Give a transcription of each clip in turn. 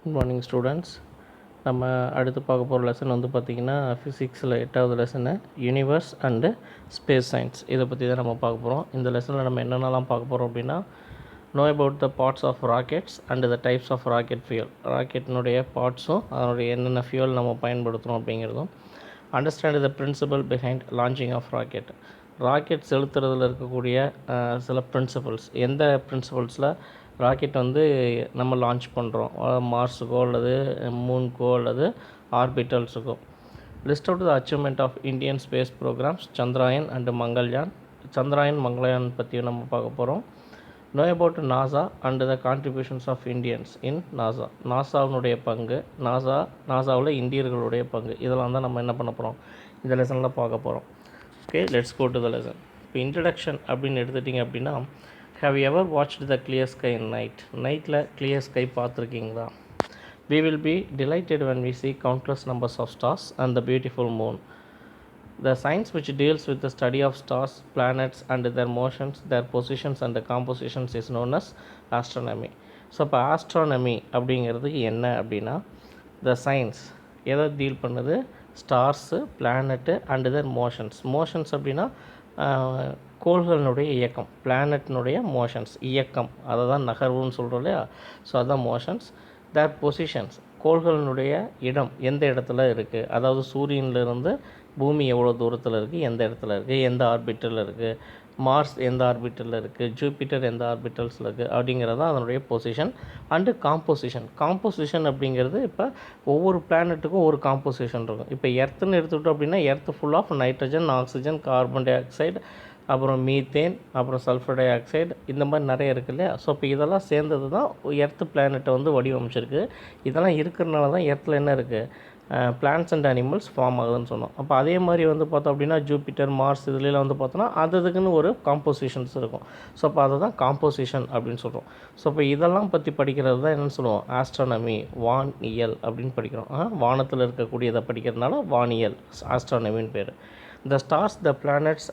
Good morning students. நம்ம அடுத்து பார்க்க போகிற லெசன் வந்து பார்த்திங்கன்னா ஃபிசிக்ஸில் 8வது lesson universe and space science. இதை பற்றி தான் நம்ம பார்க்க போகிறோம். இந்த லெசனில் நம்ம என்னென்னலாம் பார்க்க போகிறோம் அப்படின்னா, know about the parts of rockets and the types of rocket fuel. ராக்கெட்டினுடைய பார்ட்ஸும் அதனுடைய என்னென்ன ஃபியூல் நம்ம பயன்படுத்துகிறோம் அப்படிங்கிறதும், understand the principle behind launching of rocket. Rocket செலுத்துறதுல இருக்கக்கூடிய சில பிரின்சிபல்ஸ், எந்த பிரின்சிபல்ஸில் ராக்கெட் வந்து நம்ம லான்ச் பண்ணுறோம், மார்ஸுக்கோ அல்லது மூனுக்கோ அல்லது ஆர்பிட்டல்ஸுக்கோ. List out the achievement of Indian space programmes Chandrayaan and Mangalyaan. Chandrayaan Mangalyaan பற்றி நம்ம பார்க்க போகிறோம். Know about NASA and the contributions of Indians in NASA. நாசாவினுடைய பங்கு, நாசாவில் இந்தியர்களுடைய பங்கு, இதெல்லாம் தான் நம்ம என்ன பண்ண போகிறோம், இந்த லெசனில் பார்க்க போகிறோம். Okay, let's go to the lesson. இப்போ இன்ட்ரடக்ஷன் அப்படின்னு எடுத்துட்டிங்க அப்படின்னா, have you ever watched the clear sky in night. நைட்டில் கிளியர் ஸ்கை பார்த்துருக்கீங்களா? We will be delighted when we see countless numbers of stars and the beautiful moon. The science which deals with the study of stars, planets and their motions, their positions and the compositions is known as astronomy. So இப்போ astronomy அப்படிங்கிறதுக்கு என்ன அப்படின்னா, த science எதை deal பண்ணுது, Stars, planet and there motions. Motions அப்படின்னா கோள்களினுடைய இயக்கம், பிளானட்டினுடைய motions இயக்கம், அதை தான் நகர்வுன்னு சொல்கிறோம் இல்லையா. ஸோ அதுதான் மோஷன்ஸ். தேர் பொசிஷன்ஸ், கோள்களினுடைய இடம் எந்த இடத்துல இருக்குது, அதாவது சூரியனிலிருந்து பூமி எவ்வளோ தூரத்தில் இருக்குது, எந்த இடத்துல இருக்குது, எந்த ஆர்பிட்டலில் இருக்குது, மார்ஸ் எந்த ஆர்பிட்டலில் இருக்குது, ஜூபிட்டர் எந்த ஆர்பிட்டல்ஸில் இருக்குது அப்படிங்கிறது தான் அதனுடைய பொசிஷன். And composition. காம்போசிஷன் அப்படிங்கிறது இப்போ ஒவ்வொரு பிளானட்டுக்கும் ஒரு காம்போசிஷன் இருக்கும். இப்போ எர்த்துன்னு எடுத்துக்கிட்டோம் அப்படின்னா, earth full of nitrogen, oxygen, carbon dioxide, அப்புறம் மீத்தேன், அப்புறம் சல்ஃபர் டை ஆக்சைடு, இந்த மாதிரி நிறைய இருக்குது இல்லையா. ஸோ இப்போ இதெல்லாம் சேர்ந்தது தான் எர்த்து பிளானட்டை வந்து வடிவமைச்சிருக்கு. இதெல்லாம் இருக்கிறனால தான் எர்த்தில் என்ன இருக்குது, பிளான்ட்ஸ் அண்ட் அனிமல்ஸ் ஃபார்ம் ஆகுதுன்னு சொன்னோம். அப்போ அதே மாதிரி வந்து பார்த்தோம் அப்படின்னா ஜூபிட்டர், மார்ஸ் இதுலாம் வந்து பார்த்தோன்னா அதுக்குன்னு ஒரு காம்போசிஷன்ஸ் இருக்கும். ஸோ அப்போ அதை தான் காம்போசிஷன் அப்படின்னு சொல்கிறோம். ஸோ இப்போ இதெல்லாம் பற்றி படிக்கிறது தான் என்னென்னு சொல்லுவோம், ஆஸ்ட்ரானமி, வானியல் அப்படின்னு படிக்கிறோம். வானத்தில் இருக்கக்கூடியதை படிக்கிறதுனால வானியல், ஆஸ்ட்ரானமின்னு பேர். The stars, the planets,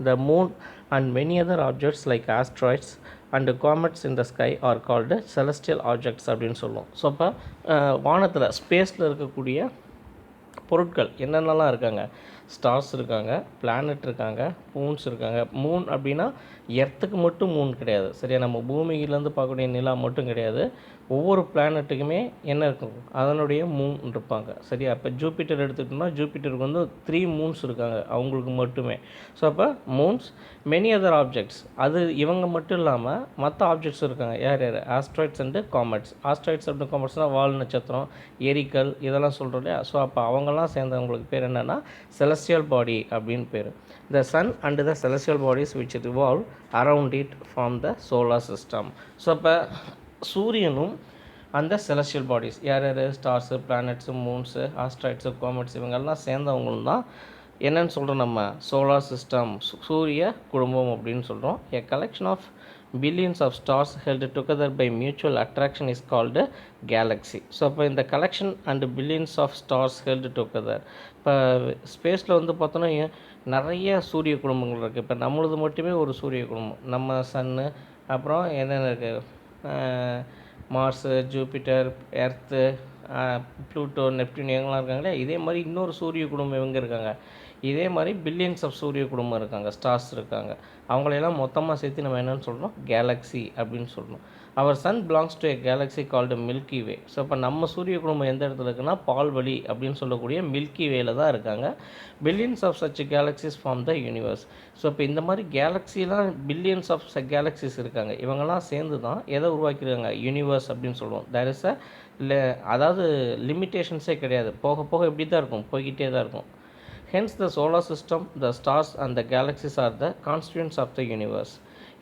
the moon and many other objects like asteroids and comets in the sky are called celestial objects அப்படின்னு சொல்லுவோம். ஸோ அப்போ வானத்தில் ஸ்பேஸில் இருக்கக்கூடிய பொருட்கள் என்னென்னலாம் இருக்காங்க, ஸ்டார்ஸ் இருக்காங்க, பிளானட் இருக்காங்க, மூன்ஸ் இருக்காங்க. மூன் அப்படின்னா எர்த்துக்கு மட்டும் மூன் கிடையாது, சரியா, நம்ம பூமியிலேருந்து பார்க்கக்கூடிய நிலா மட்டும் கிடையாது. ஒவ்வொரு பிளானட்டுக்குமே என்ன இருக்கும், அதனுடைய மூன் இருப்பாங்க, சரியா. இப்போ ஜூபிட்டர் எடுத்துக்கிட்டோம்னா ஜூபிட்டருக்கு வந்து 3 மூன்ஸ் இருக்காங்க அவங்களுக்கு மட்டுமே. ஸோ அப்போ மூன்ஸ், மெனி அதர் ஆப்ஜெக்ட்ஸ், அது இவங்க மட்டும் இல்லாமல் மற்ற ஆப்ஜெக்ட்ஸ் இருக்காங்க. யார் யார், asteroids and comets. Asteroids and காமெட்ஸ்னால் வால் நட்சத்திரம், எரிக்கல், இதெல்லாம் சொல்கிறோம் இல்லையா. ஸோ அப்போ அவங்கெல்லாம் சேர்ந்தவங்களுக்கு பேர் என்னென்னா celestial body அப்படின்னு பேர். The sun and the celestial bodies which revolve around it form the solar system. So அப்போ சூரியனும் அந்த celestial bodies யார் யார், ஸ்டார்ஸு, பிளானட்ஸு, மூன்ஸு, ஆஸ்ட்ராய்ட்ஸு, காமெட்ஸ், இவங்கெல்லாம் சேர்ந்தவங்களும் தான் என்னென்னு சொல்கிறோம் நம்ம, சோலார் சிஸ்டம், சூரிய குடும்பம் அப்படின்னு சொல்கிறோம். A collection of billions of stars held together by mutual attraction is called a galaxy. So அப்போ இந்த collection and billions of stars held together. இப்போ ஸ்பேஸில் வந்து பார்த்தோன்னா நிறைய சூரிய குடும்பங்கள் இருக்குது. இப்போ நம்மளது மட்டுமே ஒரு சூரிய குடும்பம், நம்ம சன்னு, அப்புறம் என்னென்ன இருக்குது, Mars, Jupiter, earth, Pluto, Neptune, இவங்களாம் இருக்காங்களே. இதே மாதிரி இன்னொரு சூரிய குடும்பம் இவங்க இருக்காங்க. இதே மாதிரி பில்லியன்ஸ் ஆஃப் சூரிய குடும்பம் இருக்காங்க, ஸ்டார்ஸ் இருக்காங்க. அவங்களையெல்லாம் மொத்தமாக சேர்த்து நம்ம என்னென்னு சொல்கிறோம், கேலக்ஸி அப்படின்னு சொல்கிறோம். Our sun belongs to a galaxy called Milky Way. So இப்போ நம்ம சூரிய குடும்பம் எந்த இடத்துல இருக்குன்னா, பால்வழி அப்படின்னு சொல்லக்கூடிய மில்கி வேல தான் இருக்காங்க. Billions of such galaxies form the universe. So இப்போ இந்த மாதிரி கேலக்ஸிலாம் பில்லியன்ஸ் ஆஃப் கேலக்ஸிஸ் இருக்காங்க. இவங்கெல்லாம் சேர்ந்து தான் எதை உருவாக்கியிருக்காங்க, யூனிவர்ஸ் அப்படின்னு சொல்லுவோம். தேர் இஸ் அதாவது லிமிட்டேஷன்ஸே கிடையாது, போக போக இப்படி தான் இருக்கும், போய்கிட்டே தான் இருக்கும். Hence the solar system, the stars and the galaxies are the constituents of the universe.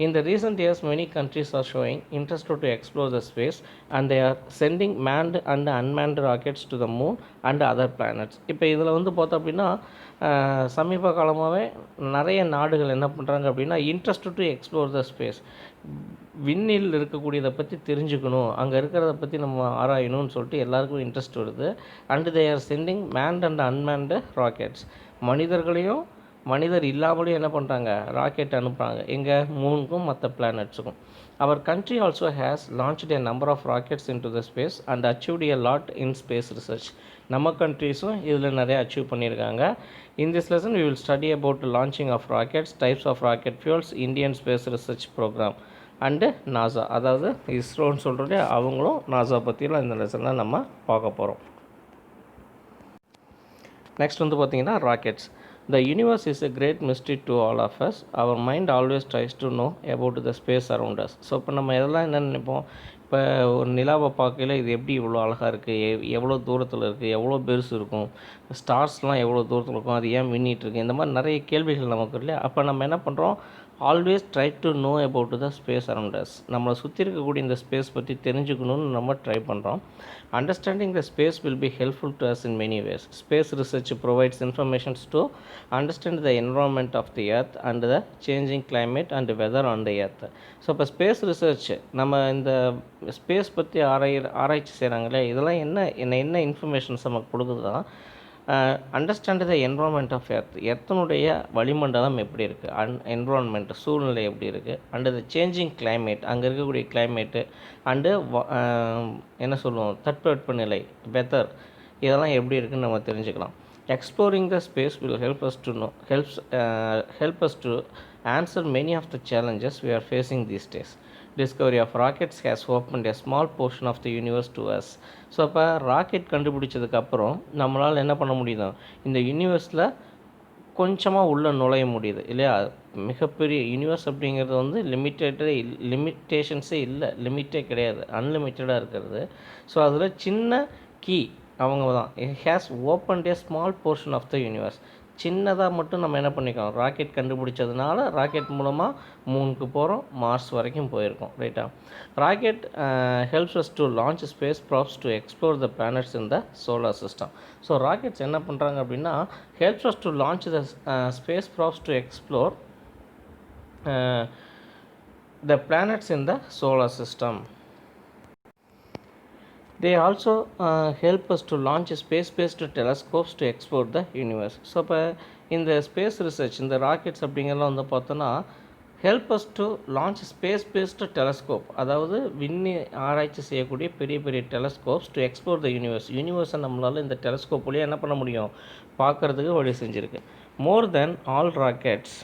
In the recent years, many countries are showing interest to explore the space and they are sending manned and unmanned rockets to the moon and other planets. இப்போ இதில் வந்து பார்த்தோம் அப்படின்னா சமீப காலமாகவே நிறைய நாடுகள் என்ன பண்ணுறாங்க அப்படின்னா, interest to explore the space, விண்ணில் இருக்கக்கூடியதை பற்றி தெரிஞ்சுக்கணும், அங்கே இருக்கிறத பற்றி நம்ம ஆராயணும்னு சொல்லிட்டு எல்லாருக்கும் இன்ட்ரெஸ்ட் வருது. And they are sending manned and unmanned rockets. மனிதர்களையும் மனிதர் இல்லாமலேயும் என்ன பண்ணுறாங்க, ராக்கெட் அனுப்புகிறாங்க. எங்கே, மூணுக்கும் மற்ற பிளானட்ஸுக்கும். Our country also has launched a number of rockets into the space and achieved a lot in space research. நம்ம கண்ட்ரீஸும் இதில் நிறைய அச்சீவ் பண்ணியிருக்காங்க. In this lesson we will study about the launching of rockets, types of rocket fuels, Indian Space Research Program and NASA. அதாவது இஸ்ரோன்னு சொல்கிறது அவங்களும் NASA பற்றிலாம் இந்த லெசனில் நம்ம பார்க்க போகிறோம். நெக்ஸ்ட் வந்து பார்த்திங்கன்னா rockets. The universe is a great mystery to all of us. Our mind always tries to know about the space around us. So இப்போ நம்ம எதெல்லாம் என்ன நினைப்போம், இப்போ ஒரு நிலாவை பார்க்கல இது எப்படி இவ்வளோ அழகாக இருக்குது, எவ்வளோ தூரத்தில் இருக்குது, எவ்வளோ பெருசு இருக்கும், ஸ்டார்ஸ்லாம் எவ்வளோ தூரத்தில் இருக்கும், அது ஏன் மின்னிட்டு இருக்குது, இந்த மாதிரி நிறைய கேள்விகள் நமக்கு இல்லையா. அப்போ நம்ம என்ன பண்ணுறோம், always try to know about the space around us. நம்மளை சுற்றி இருக்கக்கூடிய இந்த ஸ்பேஸ் பற்றி தெரிஞ்சுக்கணுன்னு நம்ம ட்ரை பண்ணுறோம். Understanding the space will be helpful to us in many ways. Space research provides informations to understand the environment of the earth and the changing climate and weather on the earth. So இப்போ space research நம்ம இந்த space பற்றி ஆராய்ச்சி செய்கிறாங்களே, இதெல்லாம் என்ன informations நமக்கு கொடுக்குதுதான். Understand the environment of Earth. எர்த்தனுடைய வளிமண்டலம் எப்படி இருக்குது, என்வரான்மெண்ட் சூழ்நிலை எப்படி இருக்குது, அண்டு த சேஞ்சிங் கிளைமேட், அங்கே இருக்கக்கூடிய கிளைமேட்டு, அண்டு என்ன சொல்லுவோம் தட்பவெப்பநிலை வெதர், இதெல்லாம் எப்படி இருக்குதுன்னு நம்ம தெரிஞ்சுக்கலாம். Exploring the space will help us to answer many of the challenges we are facing these days. Discovery of rockets has opened a small portion of the universe to us. So அப்போ rocket கண்டுபிடிச்சதுக்கப்புறம் நம்மளால் என்ன பண்ண முடியுது, இந்த யூனிவர்ஸில் கொஞ்சமாக உள்ளே நுழைய முடியுது இல்லையா. மிகப்பெரிய யூனிவர்ஸ் அப்படிங்கிறது வந்து லிமிட்டேஷன்ஸே இல்லை, லிமிட்டே கிடையாது, அன்லிமிட்டடாக இருக்கிறது. ஸோ அதில் சின்ன கீ அவங்க தான். It has opened a small portion of the universe. சின்னதாக மட்டும் நம்ம என்ன பண்ணிக்கோம், ராக்கெட் கண்டுபிடிச்சதுனால ராக்கெட் மூலமாக மூணுக்கு போகிறோம், மார்ஸ் வரைக்கும் போயிருக்கோம், ரைட்டா. Rocket helps as to launch space props to explore the planets in the solar system. So rockets என்ன பண்ணுறாங்க அப்படின்னா, helps as to launch the space props to explore the planets in the solar system. They also help us to launch space-based telescopes to explore the universe. So இப்போ இந்த space research, இந்த rockets அப்படிங்கிறலாம் வந்து பார்த்தோன்னா help us to launch space-based telescope, அதாவது விண்ணி ஆராய்ச்சி செய்யக்கூடிய பெரிய பெரிய டெலஸ்கோப்ஸ் டு எக்ஸ்ப்ளோர் த யூனிவர்ஸை நம்மளால் இந்த டெலஸ்கோப் வழியாக என்ன பண்ண முடியும், பார்க்குறதுக்கு வழி செஞ்சுருக்கு. More than all rockets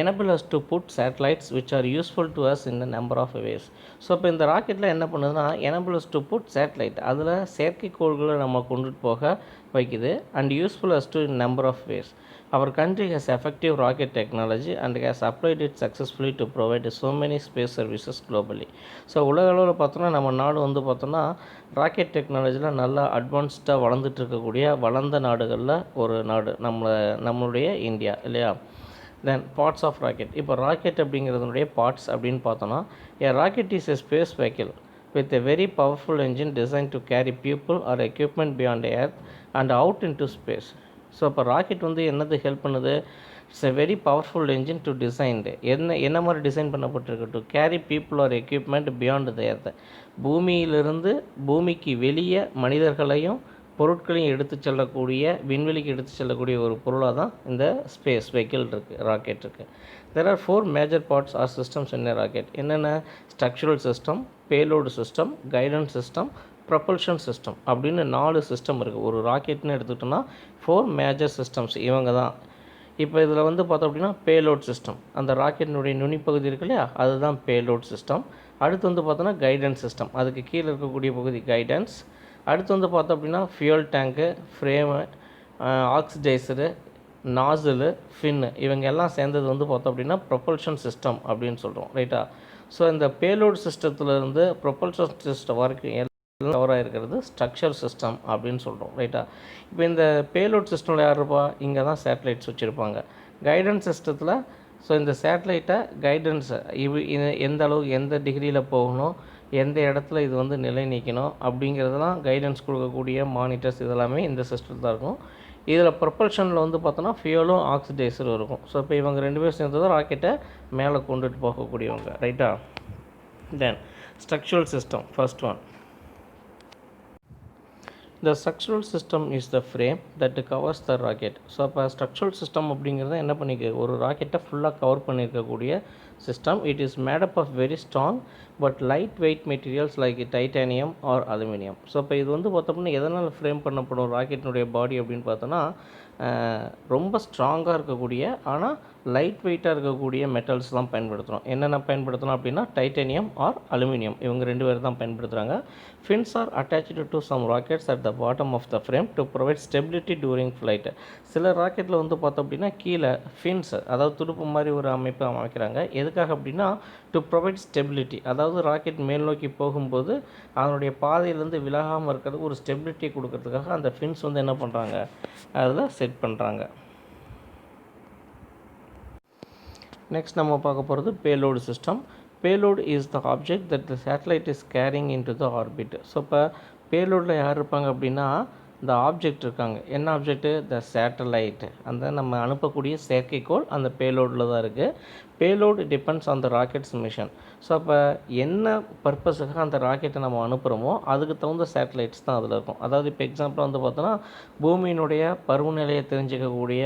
enable us to put satellites which are useful to us in a number of ways. So இப்போ இந்த ராக்கெட்டில் என்ன பண்ணுதுன்னா, enable us to put satellite, அதில் செயற்கைக்கோள்களை நம்ம கொண்டுட்டு போக வைக்குது, and useful us to in number of ways. Our country has effective rocket technology and has applied it successfully to provide so many space services globally. So உலக அளவில் பார்த்தோன்னா நம்ம நாடு வந்து பார்த்தோன்னா ராக்கெட் டெக்னாலஜியில் நல்லா அட்வான்ஸ்டாக வளர்ந்துட்டு இருக்கக்கூடிய வளர்ந்த நாடுகளில் ஒரு நாடு நம்மளுடைய இந்தியா இல்லையா. Then parts of rocket. இப்போ ராக்கெட் அப்படிங்கிறதுனுடைய பார்ட்ஸ் அப்படின்னு பார்த்தோன்னா, a rocket is a space vehicle with a very powerful engine design to carry people or equipment beyond earth and out in to space. So இப்போ rocket வந்து என்னது help பண்ணுது, it's a very powerful engine to designed. என்ன மாதிரி design பண்ணப்பட்டிருக்கு, to carry people or equipment beyond the earth. பூமிக்கு வெளியே மனிதர்களையும் பொருட்களையும் எடுத்து செல்லக்கூடிய, விண்வெளிக்கு எடுத்து செல்லக்கூடிய ஒரு பொருளாக தான் இந்த ஸ்பேஸ் வெஹிக்கிள் இருக்குது, ராக்கெட் இருக்குது. There are 4 major parts or systems in a rocket. என்னென்ன, structural system, payload system, guidance system, propulsion system அப்படின்னு 4 சிஸ்டம் இருக்குது. ஒரு ராக்கெட்னு எடுத்துக்கிட்டோன்னா 4 மேஜர் சிஸ்டம்ஸ் இவங்க தான். இப்போ இதில் வந்து பார்த்தோம் அப்படின்னா பேலோட் சிஸ்டம், அந்த ராக்கெட்டினுடைய நுனிப்பகுதி இருக்கு இல்லையா, அதுதான் பேலோட் சிஸ்டம். அடுத்து வந்து பார்த்தோன்னா கைடன்ஸ் சிஸ்டம், அதுக்கு கீழே இருக்கக்கூடிய பகுதி கைடன்ஸ். அடுத்து வந்து பார்த்தோம் அப்படின்னா ஃபியூல் டேங்க்கு, ஃப்ரேமு, ஆக்சிடைசரு, நாசிலு, ஃபின்னு, இவங்க எல்லாம் சேர்ந்தது வந்து பார்த்தோம் அப்படின்னா ப்ரொபல்ஷன் சிஸ்டம் அப்படின்னு சொல்கிறோம், ரைட்டா. ஸோ இந்த பேலோட் சிஸ்டத்துலேருந்து ப்ரொபல்ஷன் சிஸ்டம் வரைக்கும் எல்லாம் கவராக இருக்கிறது ஸ்ட்ரக்சர் சிஸ்டம் அப்படின்னு சொல்கிறோம், ரைட்டா. இப்போ இந்த பேலோட் சிஸ்டமில் யார் இருப்பா, இங்கே தான் சேட்டலைட்ஸ் வச்சுருப்பாங்க. கைடன்ஸ் சிஸ்டத்தில் ஸோ இந்த சேட்டலைட்டை கைடன்ஸை எந்த அளவுக்கு எந்த டிகிரியில் போகணும், எந்த இடத்துல இது வந்து நிலை நீக்கணும் அப்படிங்கிறதெல்லாம் கைடன்ஸ் கொடுக்கக்கூடிய மானிட்டர்ஸ் இதெல்லாமே இந்த சிஸ்டத்தில் தான் இருக்கும். இதில் ப்ரொபல்ஷனில் வந்து பார்த்தோன்னா ஃபியூலும் ஆக்சிடைசரும் இருக்கும். ஸோ இப்போ இவங்க 2 பேரும் சேர்ந்து தான் ராக்கெட்டை மேலே கொண்டுட்டு போகக்கூடியவங்க, ரைட்டா. Then structural system, first one. The structural system is the frame that covers the rocket. So அப்போ ஸ்ட்ரக்சரல் சிஸ்டம் அப்படிங்கிறத என்ன பண்ணிக்க, ஒரு ராக்கெட்டை ஃபுல்லாக கவர் பண்ணியிருக்கக்கூடிய system. It is made up of very strong but lightweight materials like titanium or aluminum. So இப்போ இது வந்து பார்த்தோம்னா எதனால் ஃப்ரேம் பண்ணப்படும் ராக்கெட்டினுடைய பாடி அப்படின்னு பார்த்தோன்னா ரொம்ப ஸ்ட்ராங்காக இருக்கக்கூடிய ஆனால் லைட் வெயிட்டாக இருக்கக்கூடிய மெட்டல்ஸ் தான் பயன்படுத்துகிறோம். என்னென்ன பயன்படுத்தணும் அப்படின்னா டைட்டானியம் ஆர் அலுமினியம், இவங்க 2 பேர் தான் பயன்படுத்துகிறாங்க. Fins are attached to some rockets at the bottom of the frame to provide stability during flight. சில ராக்கெட்டில் வந்து பார்த்தோம் அப்படின்னா கீழே ஃபின்ஸ், அதாவது துடுப்பு மாதிரி ஒரு அமைப்பு அமைக்கிறாங்க. எதுக்காக அப்படின்னா டு ப்ரொவைட் ஸ்டெபிலிட்டி, அதாவது ராக்கெட் மேல் நோக்கி போகும்போது அதனுடைய பாதையிலேருந்து விலகாமல் இருக்கிறதுக்கு ஒரு ஸ்டெபிலிட்டி கொடுக்கறதுக்காக அந்த ஃபின்ஸ் வந்து என்ன பண்ணுறாங்க, அதில் செட் பண்ணுறாங்க. நெக்ஸ்ட் நம்ம பார்க்க போகிறது payload system. Payload is the object that the satellite is carrying into the orbit. So இப்போ பேலோடில் யார் இருப்பாங்க அப்படின்னா இந்த ஆப்ஜெக்ட் இருக்காங்க. என்ன ஆப்ஜெக்ட்டு? த சேட்டலைட், அந்த நம்ம அனுப்பக்கூடிய செயற்கைக்கோள் அந்த பேலோடில் தான் இருக்குது. Payload depends on the rockets mission. So அப்போ என்ன பர்பஸுக்காக அந்த ராக்கெட்டை நம்ம அனுப்புகிறோமோ அதுக்கு தகுந்த சேட்டலைட்ஸ் தான் அதில் இருக்கும். அதாவது இப்போ எக்ஸாம்பிளாக வந்து பார்த்தோன்னா பூமியினுடைய பருவநிலையை தெரிஞ்சிக்கக்கூடிய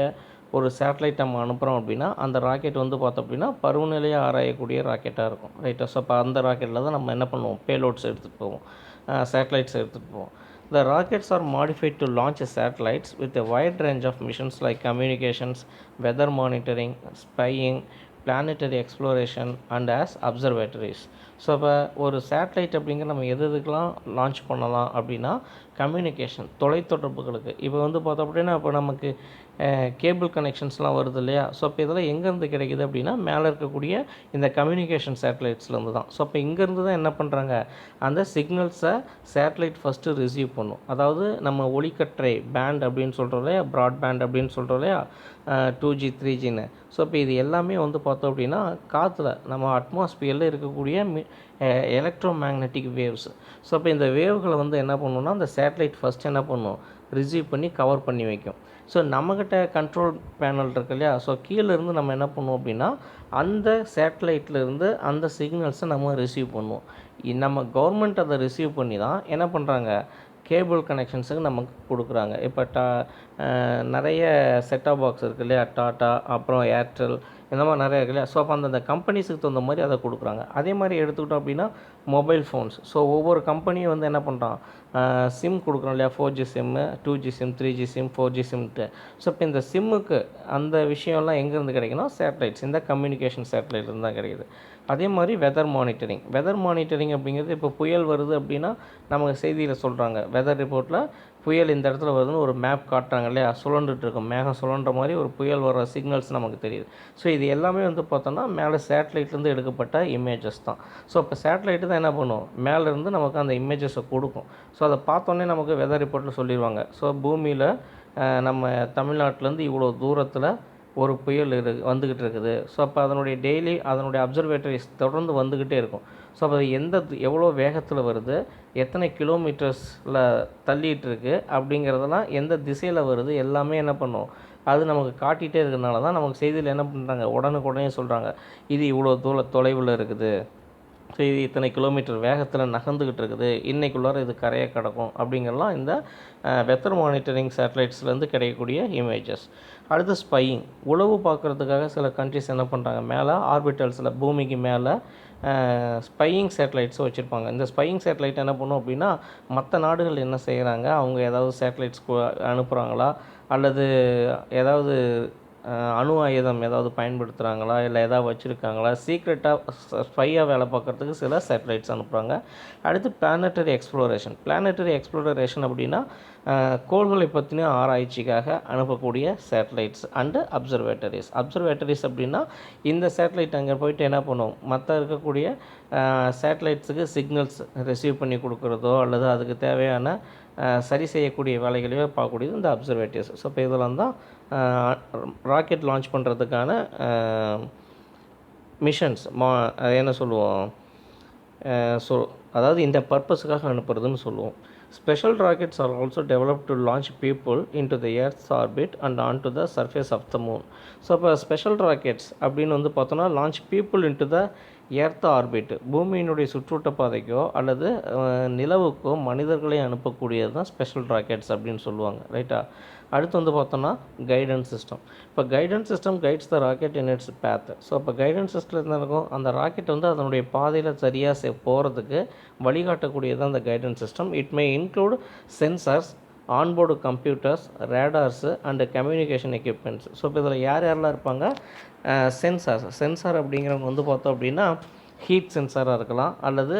ஒரு சேட்டலைட் நம்ம அனுப்புகிறோம் அப்படின்னா அந்த ராக்கெட் வந்து பார்த்தோம் அப்படின்னா பருவநிலையை ஆராயக்கூடிய ராக்கெட்டாக இருக்கும், ரைட்டா? ஸோ அப்போ அந்த ராக்கெட்டில் தான் நம்ம என்ன பண்ணுவோம், பேலோட்ஸ் எடுத்துகிட்டு போவோம், சேட்டலைட்ஸ் எடுத்துகிட்டு போவோம். The rockets are modified to launch satellites with a wide range of missions like communications, weather monitoring, spying, planetary exploration and as observatories. So இப்போ ஒரு சேட்டலைட் அப்படிங்கிற நம்ம எதுக்கெலாம் லான்ச் பண்ணலாம் அப்படின்னா கம்யூனிகேஷன், தொலைத்தொடர்புகளுக்கு. இப்போ வந்து பார்த்தோம் அப்படின்னா இப்போ நமக்கு கேபிள் கனெக்ஷன்ஸ்லாம் வருது இல்லையா? ஸோ அப்போ இதெல்லாம் எங்கேருந்து கிடைக்குது அப்படின்னா மேலே இருக்கக்கூடிய இந்த கம்யூனிகேஷன் சேட்டலைட்ஸ்லேருந்து தான். ஸோ அப்போ இங்கேருந்து தான் என்ன பண்ணுறாங்க, அந்த சிக்னல்ஸை சேட்டலைட் ஃபஸ்ட்டு ரிசீவ் பண்ணும். அதாவது நம்ம ஒளிக்கற்றை பேண்ட் அப்படின்னு சொல்கிறோம் இல்லையா, ப்ராட்பேண்ட் அப்படின்னு சொல்கிறோம் இல்லையா, 2G 3Gன்னு. ஸோ இப்போ இது எல்லாமே வந்து பார்த்தோம் அப்படின்னா காற்றுல நம்ம அட்மாஸ்பியரில் இருக்கக்கூடிய எலக்ட்ரோ மேக்னெட்டிக் வேவ்ஸ். ஸோ அப்போ இந்த வேவ்களை வந்து என்ன பண்ணணும்னா அந்த சேட்டலைட் ஃபஸ்ட் என்ன பண்ணும், ரிசீவ் பண்ணி கவர் பண்ணி வைக்கும். ஸோ நம்மக்கிட்ட கண்ட்ரோல் பேனல் இருக்கு இல்லையா, ஸோ கீழேருந்து நம்ம என்ன பண்ணுவோம் அப்படின்னா அந்த சேட்டலைட்லேருந்து அந்த சிக்னல்ஸை நம்ம ரிசீவ் பண்ணுவோம். நம்ம கவர்மெண்ட் அதை ரிசீவ் பண்ணி தான் என்ன பண்ணுறாங்க, கேபிள் கனெக்ஷன்ஸுக்கு நமக்கு கொடுக்குறாங்க. இப்போ நிறைய செட்டாப் பாக்ஸ் இருக்குது இல்லையா, டாட்டா அப்புறம் ஏர்டெல் இந்த மாதிரி நிறையா இருக்கு இல்லையா. ஸோ அப்போ அந்த கம்பெனிஸுக்கு தகுந்த மாதிரி அதை கொடுக்குறாங்க. அதே மாதிரி எடுத்துக்கிட்டோம் அப்படின்னா மொபைல் ஃபோன்ஸ். ஸோ ஒவ்வொரு கம்பெனியும் வந்து என்ன பண்ணுறான், சிம் கொடுக்குறோம் இல்லையா, 4G sim, 2G sim, 3G sim, 4G சிம்ட்டு. ஸோ இப்போ இந்த சிம்முக்கு அந்த விஷயம்லாம் எங்கேருந்து கிடைக்குன்னா சேட்டலைட்ஸ், இந்த கம்யூனிகேஷன் சேட்டலைட்லேருந்து தான் கிடைக்குது. அதே மாதிரி வெதர் மானிட்டரிங் அப்படிங்கிறது இப்போ புயல் வருது அப்படின்னா நமக்கு செய்தியில் சொல்கிறாங்க, வெதர் ரிப்போர்ட்டில் புயல் இந்த இடத்துல வருதுன்னு ஒரு மேப் காட்டுறாங்க இல்லையா, சுழன்றுட்டுருக்கும், மேகம் சுழன்ற மாதிரி ஒரு புயல் வர சிக்னல்ஸ் நமக்கு தெரியுது. ஸோ இது எல்லாமே வந்து பார்த்தோன்னா மேலே சேட்டலைட்லேருந்து எடுக்கப்பட்ட இமேஜஸ் தான். ஸோ இப்போ சேட்டலைட்டு தான் என்ன பண்ணும், மேலேருந்து நமக்கு அந்த இமேஜஸை கொடுக்கும். ஸோ அதை பார்த்தோன்னே நமக்கு வெதர் ரிப்போர்ட்டில் சொல்லிடுவாங்க. ஸோ பூமியில் நம்ம தமிழ்நாட்டிலேருந்து இவ்வளோ தூரத்தில் ஒரு புயல் வந்துக்கிட்டு இருக்குது. ஸோ அப்போ அதனுடைய அப்சர்வேட்டரிஸ் தொடர்ந்து வந்துக்கிட்டே இருக்கும். ஸோ அப்போ எவ்வளோ வேகத்தில் வருது, எத்தனை கிலோமீட்டர்ஸில் தள்ளிகிட்டு இருக்குது அப்படிங்கிறதெல்லாம், எந்த திசையில் வருது எல்லாமே என்ன பண்ணும், அது நமக்கு காட்டிகிட்டே இருக்கிறதுனால தான் நமக்கு செய்தியில் என்ன பண்ணுறாங்க, உடனுக்குடனே சொல்கிறாங்க இது இவ்வளோ தொலைவில் இருக்குது, ஸோ இது இத்தனை கிலோமீட்டர் வேகத்தில் நகர்ந்துக்கிட்டு இருக்குது, இன்றைக்குள்ளார இது கரையை கிடக்கும் அப்படிங்கிறலாம் இந்த வெதர் மானிட்டரிங் சேட்டலைட்ஸ்லேருந்து கிடைக்கக்கூடிய இமேஜஸ். அடுத்து ஸ்பையிங், உளவு பார்க்குறதுக்காக சில கண்ட்ரிஸ் என்ன பண்ணுறாங்க, மேலே ஆர்பிட்டல்ஸில் பூமிக்கு மேலே ஸ்பையிங் சேட்டலைட்ஸை வச்சுருப்பாங்க. இந்த ஸ்பையிங் சேட்டலைட் என்ன பண்ணும் அப்படின்னா மற்ற நாடுகள் என்ன செய்கிறாங்க, அவங்க ஏதாவது சேட்டலைட்ஸ் அனுப்புகிறாங்களா அல்லது ஏதாவது அணு ஆயுதம் ஏதாவது பயன்படுத்துகிறாங்களா இல்லை ஏதாவது வச்சுருக்காங்களா, சீக்ரெட்டாக ஸ்பையாக வேலை பார்க்குறதுக்கு சில சேட்டலைட்ஸ் அனுப்புகிறாங்க. அடுத்து பிளானட்டரி எக்ஸ்ப்ளோரேஷன் அப்படின்னா கோள்களை பற்றின ஆராய்ச்சிக்காக அனுப்பக்கூடிய சேட்டலைட்ஸ் அண்டு அப்சர்வேட்டரிஸ் அப்படின்னா இந்த சேட்டலைட் அங்கே போயிட்டு என்ன பண்ணும், மற்ற இருக்கக்கூடிய சேட்டலைட்ஸுக்கு சிக்னல்ஸ் ரிசீவ் பண்ணி கொடுக்குறதோ அல்லது அதுக்கு தேவையான சரி செய்யக்கூடிய வேலைகளையோ பார்க்கக்கூடியது இந்த அப்சர்வேட்டரிஸ். ஸோ இப்போ இதெல்லாம் தான் ராக்கெட் லான்ச் பண்ணுறதுக்கான மிஷன்ஸ், என்ன சொல்லுவோம், ஸோ அதாவது இந்த பர்பஸுக்காக அனுப்புறதுன்னு சொல்லுவோம். Special rockets are also develop to launch people into the earth's orbit and on to the surface of the moon. So இப்போ ஸ்பெஷல் ராக்கெட்ஸ் அப்படின்னு வந்து பார்த்தோன்னா launch people into the earth orbit பூமியினுடைய சுற்றுவட்ட பாதைக்கோ அல்லது நிலவுக்கோ மனிதர்களை அனுப்பக்கூடியது தான் special rockets அப்படின்னு சொல்லுவாங்க. ரைட்டா? அடுத்து வந்து பார்த்தோன்னா கைடன்ஸ் சிஸ்டம். இப்போ guidance system guides the rocket in its path. So இப்போ கைடன்ஸ் சிஸ்டத்தில் என்ன இருக்கும், அந்த ராக்கெட் வந்து அதனுடைய பாதையில் சரியாக போகிறதுக்கு வழிகாட்டக்கூடியது தான் அந்த guidance system. It may include sensors, onboard computers, radars and communication equipments. So இப்போ இதில் யாரெல்லாம் இருப்பாங்க, சென்சார் அப்படிங்கிறவங்க வந்து பார்த்தோம் அப்படின்னா ஹீட் சென்சாராக இருக்கலாம், அல்லது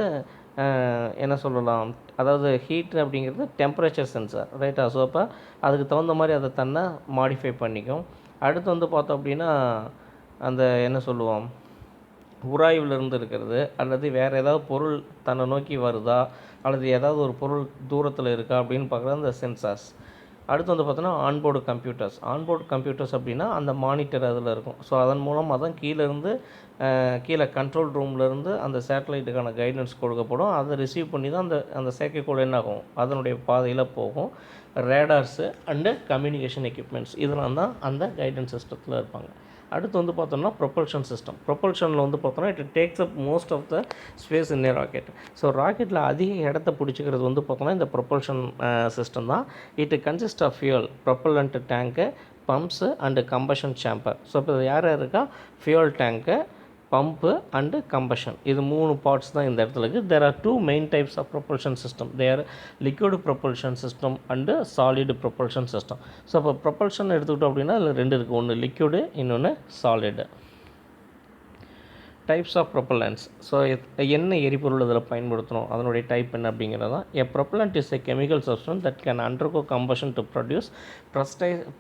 என்ன சொல்லலாம், அதாவது ஹீட் அப்படிங்கிறது டெம்பரேச்சர் சென்சார். ரைட்டா? ஸோ அப்போ அதுக்கு தகுந்த மாதிரி அதை தன்னை மாடிஃபை பண்ணிக்கும். அடுத்து வந்து பார்த்தோம் அப்படின்னா அந்த என்ன சொல்லுவோம், உராய்விலிருந்து இருக்கிறது, அல்லது வேறு ஏதாவது பொருள் தன்னை நோக்கி வருதா, அல்லது ஏதாவது ஒரு பொருள் தூரத்தில் இருக்கா அப்படின்னு பார்க்குறது அந்த சென்சார்ஸ். அடுத்து வந்து பார்த்தோன்னா ஆன்போர்டு கம்ப்யூட்டர்ஸ் அப்படின்னா அந்த மானிட்டர் அதில் இருக்கும். ஸோ அதன் மூலமாக தான் கீழே கண்ட்ரோல் ரூம்லேருந்து அந்த சேட்டலைட்டுக்கான கைடன்ஸ் கொடுக்கப்படும். அதை ரிசீவ் பண்ணி தான் அந்த செயற்கைக்கோள் என்ன ஆகும், அதனுடைய பாதையில் போகும். ரேடார்ஸு அண்டு கம்யூனிகேஷன் எக்யூப்மெண்ட்ஸ் இதெல்லாம் தான் அந்த கைடன்ஸ் சிஸ்டத்தில் இருப்பாங்க. அடுத்து வந்து பார்த்தோம்னா ப்ரொபல்ஷன் சிஸ்டம். ப்ரொபல்ஷனில் வந்து பார்த்தோன்னா it takes up most of the space in a rocket. So ராக்கெட்டில் அதிக இடத்த பிடிச்சிக்கிறது வந்து பார்த்தோன்னா இந்த ப்ரொபல்ஷன் சிஸ்டம் தான். It consist of fuel, propellant tank, pumps and combustion chamber. So இப்போ யார் இருக்கா, fuel tank, pump and combustion, இது 3 பார்ட்ஸ் தான் இந்த இடத்துல இருக்குது. There are 2 main types of propulsion system. There liquid propulsion system and solid propulsion system. So இப்போ propulsion எடுத்துக்கிட்டோம் அப்படின்னா அதில் 2 இருக்குது, ஒன்று லிக்விடு, இன்னொன்று solid. Types of propellants. So என்ன எரிபொருள் இதில் பயன்படுத்தணும், அதனுடைய டைப் என்ன அப்படிங்கிறது தான். A propellant is a chemical substance that can undergo combustion to produce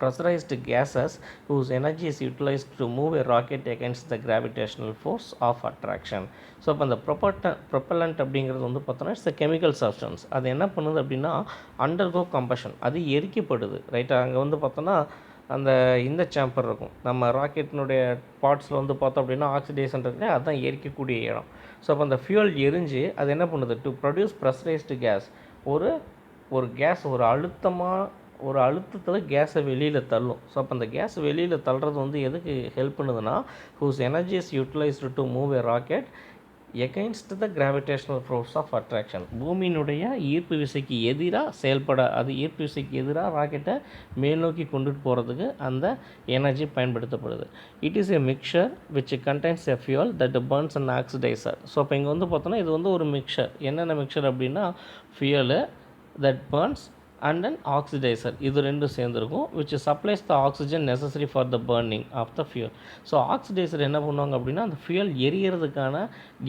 pressurized gases whose energy is utilized to move a rocket against the gravitational force of attraction. So இப்போ அந்த ப்ரொப்பலண்ட் அப்படிங்கிறது வந்து பார்த்தோன்னா it's a chemical substance. அது என்ன பண்ணுது அப்படின்னா undergo combustion, அது எரிக்கப்படுது. ரைட்டாக? அங்கே வந்து பார்த்தோன்னா இந்த சேம்பர் இருக்கும், நம்ம ராக்கெட்டினுடைய பார்ட்ஸில் வந்து பார்த்தோம் அப்படின்னா ஆக்சிடேஷன் இருக்குது, அதுதான் எரிக்கக்கூடிய இடம். ஸோ அப்போ அந்த ஃபியூல் எரிஞ்சு அது என்ன பண்ணுது, டு ப்ரொடியூஸ் ப்ரெஷரைஸ்டு கேஸ், ஒரு கேஸ் ஒரு அழுத்தத்தில் கேஸை வெளியில் தள்ளும். ஸோ அப்போ அந்த கேஸ் வெளியில் தள்ளுறது வந்து எதுக்கு ஹெல்ப் பண்ணுதுன்னா, whose energy is utilised to move a rocket against the gravitational force of attraction. பூமியினுடைய ஈர்ப்பு விசைக்கு எதிராக செயல்பட, அது ஈர்ப்பு விசைக்கு எதிராக ராக்கெட்டை மேல் நோக்கி கொண்டுட்டு போகிறதுக்கு அந்த எனர்ஜி பயன்படுத்தப்படுது. It is a mixture which contains a fuel that burns and oxidizer. So இப்போ இங்கே வந்து பார்த்தோன்னா இது வந்து ஒரு மிக்சர். என்னென்ன மிக்சர் அப்படின்னா fuel that burns and then oxidizer, இது ரெண்டும் சேர்ந்துருக்கும். Which supplies the oxygen necessary for the burning of the fuel. So oxidizer என்ன பண்ணுவாங்க அப்படின்னா அந்த ஃபியூல் எரியறதுக்கான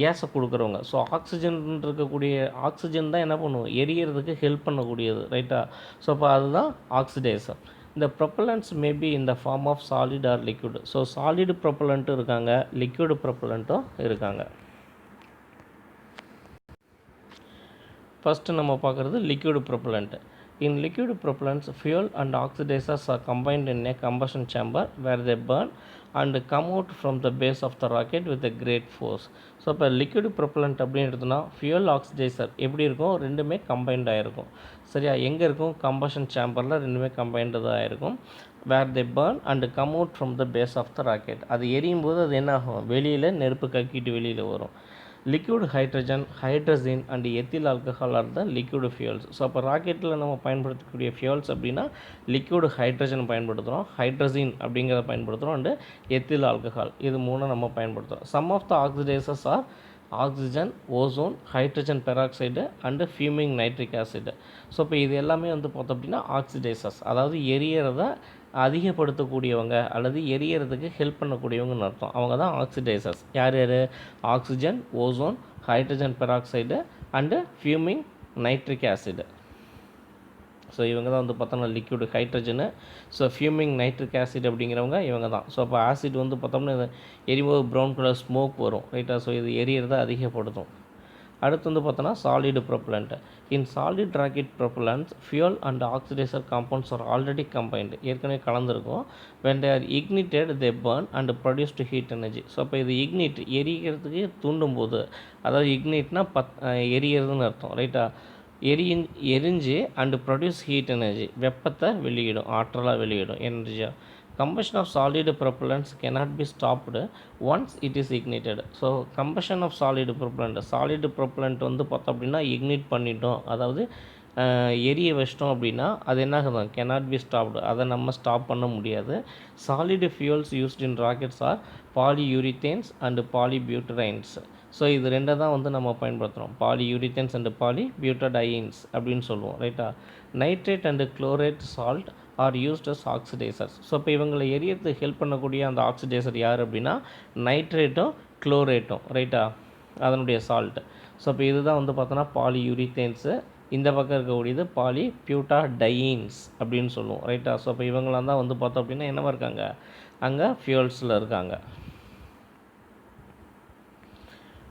கேஸை கொடுக்குறவங்க. ஸோ ஆக்சிஜன் தான் என்ன பண்ணுவோம், எரியறதுக்கு ஹெல்ப் பண்ணக்கூடியது. ரைட்டா? ஸோ அப்போ அதுதான் ஆக்சிடைசர். இந்த propellants maybe in the form of solid or liquid. So solid ப்ரொப்பலண்ட்டும் இருக்காங்க, லிக்விட் ப்ரொப்பலண்ட்டும் இருக்காங்க. ஃபஸ்ட்டு நம்ம பார்க்குறது liquid propellant. In liquid propellants, fuel and oxidizers are combined in a combustion chamber where they burn and come out from the base of the rocket with a great force. So இப்போ liquid propellant அப்படின்னு எடுத்தோன்னா fuel oxidiser எப்படி இருக்கும், ரெண்டுமே combined ஆகிருக்கும். சரியா? எங்கே இருக்கும், கம்பஷன் சேம்பரில் ரெண்டுமே கம்பைண்டதாக ஆகிருக்கும். Where they burn and come out from the base of the rocket. அது எரியும் போது அது என்ன ஆகும், வெளியில் நெருப்பு கக்கிட்டு வெளியில் வரும். Liquid hydrogen, hydrogen and ethyl alcohol R the liquid fuels. So அப்போ ராக்கெட்டில் நம்ம பயன்படுத்தக்கூடிய ஃபியூல்ஸ் அப்படின்னா லிக்விட் ஹைட்ரஜன் பயன்படுத்துகிறோம், ஹைட்ரஜன் அப்படிங்கிறத பயன்படுத்துகிறோம், அண்டு எத்தில் ஆல்கஹால், இது 3 நம்ம பயன்படுத்துகிறோம். Some of the oxidizers are oxygen, ozone, hydrogen peroxide and fuming nitric acid. So இப்போ இது எல்லாமே வந்து பார்த்தோம் அப்படின்னா ஆக்சிடைசர்ஸ், அதாவது எரியறதை அதிகப்படுத்தக்கூடியவங்க அல்லது எரியறதுக்கு ஹெல்ப் பண்ணக்கூடியவங்கன்னு அர்த்தம். அவங்க தான் ஆக்சிடைசர்ஸ். யார் யார், oxygen, ozone, hydrogen peroxide and fuming nitric acid. So இவங்க தான் வந்து பார்த்தோம்னா liquid hydrogen. So fuming nitric acid அப்படிங்கிறவங்க இவங்க தான். ஸோ அப்போ ஆசிட் வந்து பார்த்தோம்னா எரியும்போது ப்ரௌன் கலர் ஸ்மோக் வரும். ரைட்டாக? ஸோ இது எரியறதை அதிகப்படுத்தும். அடுத்து வந்து பார்த்தோன்னா solid propellant. In solid rocket propellants fuel and oxidizer compounds are already combined, ஏற்கனவே கலந்துருக்கும். When they are ignited they burn and produced heat energy. So அப்போ இது இக்னிட், எரிக்கிறதுக்கு தூண்டும் போது, அதாவது இக்னிட்னா எரியறதுன்னு அர்த்தம். ரைட்டா? எரிஞ்சு அண்டு ப்ரொடியூஸ் ஹீட் எனர்ஜி, வெப்பத்தை வெளியிடும், ஆற்றலாக வெளியிடும், எனர்ஜியாக. combustion of solid propellants cannot be stopped once it is ignited. So combustion of solid propellant வந்து பார்த்தோம் அப்படின்னா இக்னிட் பண்ணிட்டோம், அதாவது எரிய வச்சிட்டோம் அப்படின்னா அது என்ன ஆகுது, cannot be stopped, அதை நம்ம ஸ்டாப் பண்ண முடியாது. Solid fuels used in rockets are polyurethanes and polybutadienes. So இது ரெண்டை தான் வந்து நம்ம பயன்படுத்துகிறோம், பாலியூரித்தேன்ஸ் அண்ட் பாலிபியூட்டடைன்ஸ் அப்படின்னு சொல்லுவோம், ரைட்டா. Nitrate and chlorate salt are used as oxidizers. So இப்போ இவங்களை எரியறதுக்கு ஹெல்ப் பண்ணக்கூடிய அந்த ஆக்சிடைசர் யார் அப்படின்னா நைட்ரேட்டும் குளோரேட்டும், ரைட்டா, அதனுடைய சால்ட்டு. ஸோ இப்போ இதுதான் வந்து பார்த்தோன்னா பாலியூரித்தேன்ஸு, இந்த பக்கம் இருக்கக்கூடியது பாலிபியூட்டாடைன்ஸ் அப்படின்னு சொல்லுவோம், ரைட்டா. ஸோ இப்போ இவங்களாம் தான் வந்து பார்த்தோம் அப்படின்னா என்னவா இருக்காங்க, அங்கே ஃபியூல்ஸில் இருக்காங்க.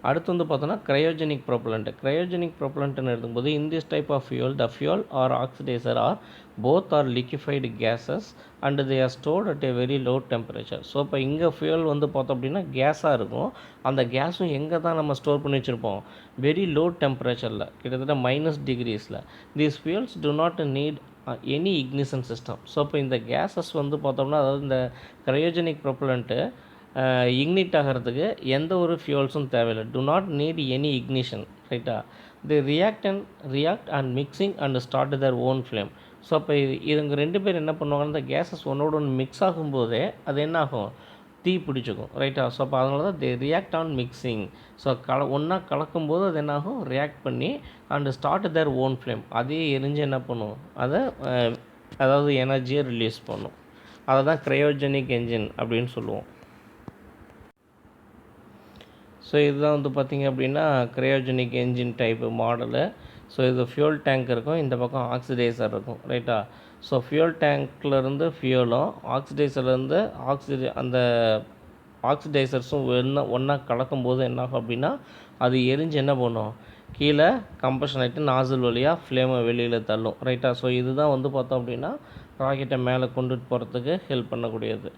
அடுத்து வந்து பார்த்தோன்னா க்ரையோஜெனிக் ப்ரொப்பலண்ட்னு எடுக்கும்போது in this type of fuel the fuel or oxidiser or both are liquefied gases and they are stored at a very low temperature. So இப்போ இங்கே ஃபியூல் வந்து பார்த்தோம் அப்படின்னா கேஸாக இருக்கும், அந்த கேஸும் எங்கே தான் நம்ம ஸ்டோர் பண்ணி வச்சுருப்போம், வெரி லோ டெம்பரேச்சரில், கிட்டத்தட்ட -டிகிரிஸில். These fuels do not need any ignition system. So இப்போ இந்த கேஸஸ் வந்து பார்த்தோம்னா, அதாவது இந்த க்ரையோஜெனிக் ப்ரொப்பலண்ட்டு இக்னிட் ஆகிறதுக்கு எந்த ஒரு ஃபியூல்ஸும் தேவையில்லை, do not need any ignition, ரைட்டா. The react and mixing and start their own flame. So அப்போ இவங்க ரெண்டு பேர் என்ன பண்ணுவாங்கன்னா, இந்த கேஸஸ் ஒன்றோட ஒன்று மிக்ஸ் ஆகும்போதே அது என்ன ஆகும், தீ பிடிச்சிக்கும், ரைட்டா. ஸோ அப்போ அதனால தான் தி ரியாக்ட் ஆன் மிக்சிங். ஸோ ஒன்றா கலக்கும்போது அது என்ன ஆகும், ரியாக்ட் பண்ணி and start their own flame, அதே எரிஞ்சு என்ன பண்ணும், அதை அதாவது எனர்ஜியை ரிலீஸ் பண்ணும். அதை தான் க்ரையோஜெனிக் என்ஜின் அப்படின்னு சொல்லுவோம். ஸோ இதுதான் வந்து பார்த்திங்க அப்படின்னா cryogenic engine type model. So இது ஃபியூல் டேங்க் இருக்கும், இந்த பக்கம் ஆக்சிடைசர் இருக்கும், ரைட்டா. ஸோ ஃபியூல் டேங்க்லேருந்து ஃபியூலும் ஆக்சிடைசர்லேருந்து அந்த ஆக்சிடைசர்ஸும் ஒன்றா கலக்கும்போது என்ன ஆகும் அப்படின்னா அது எரிஞ்சு என்ன பண்ணும், கீழே கம்பஷன் ஆகிட்டு நாசில் வழியாக ஃப்ளேமை வெளியில் தள்ளும், ரைட்டா. ஸோ இதுதான் வந்து பார்த்தோம் அப்படின்னா ராக்கெட்டை மேலே கொண்டுட்டு போகிறதுக்கு ஹெல்ப் பண்ணக்கூடியது.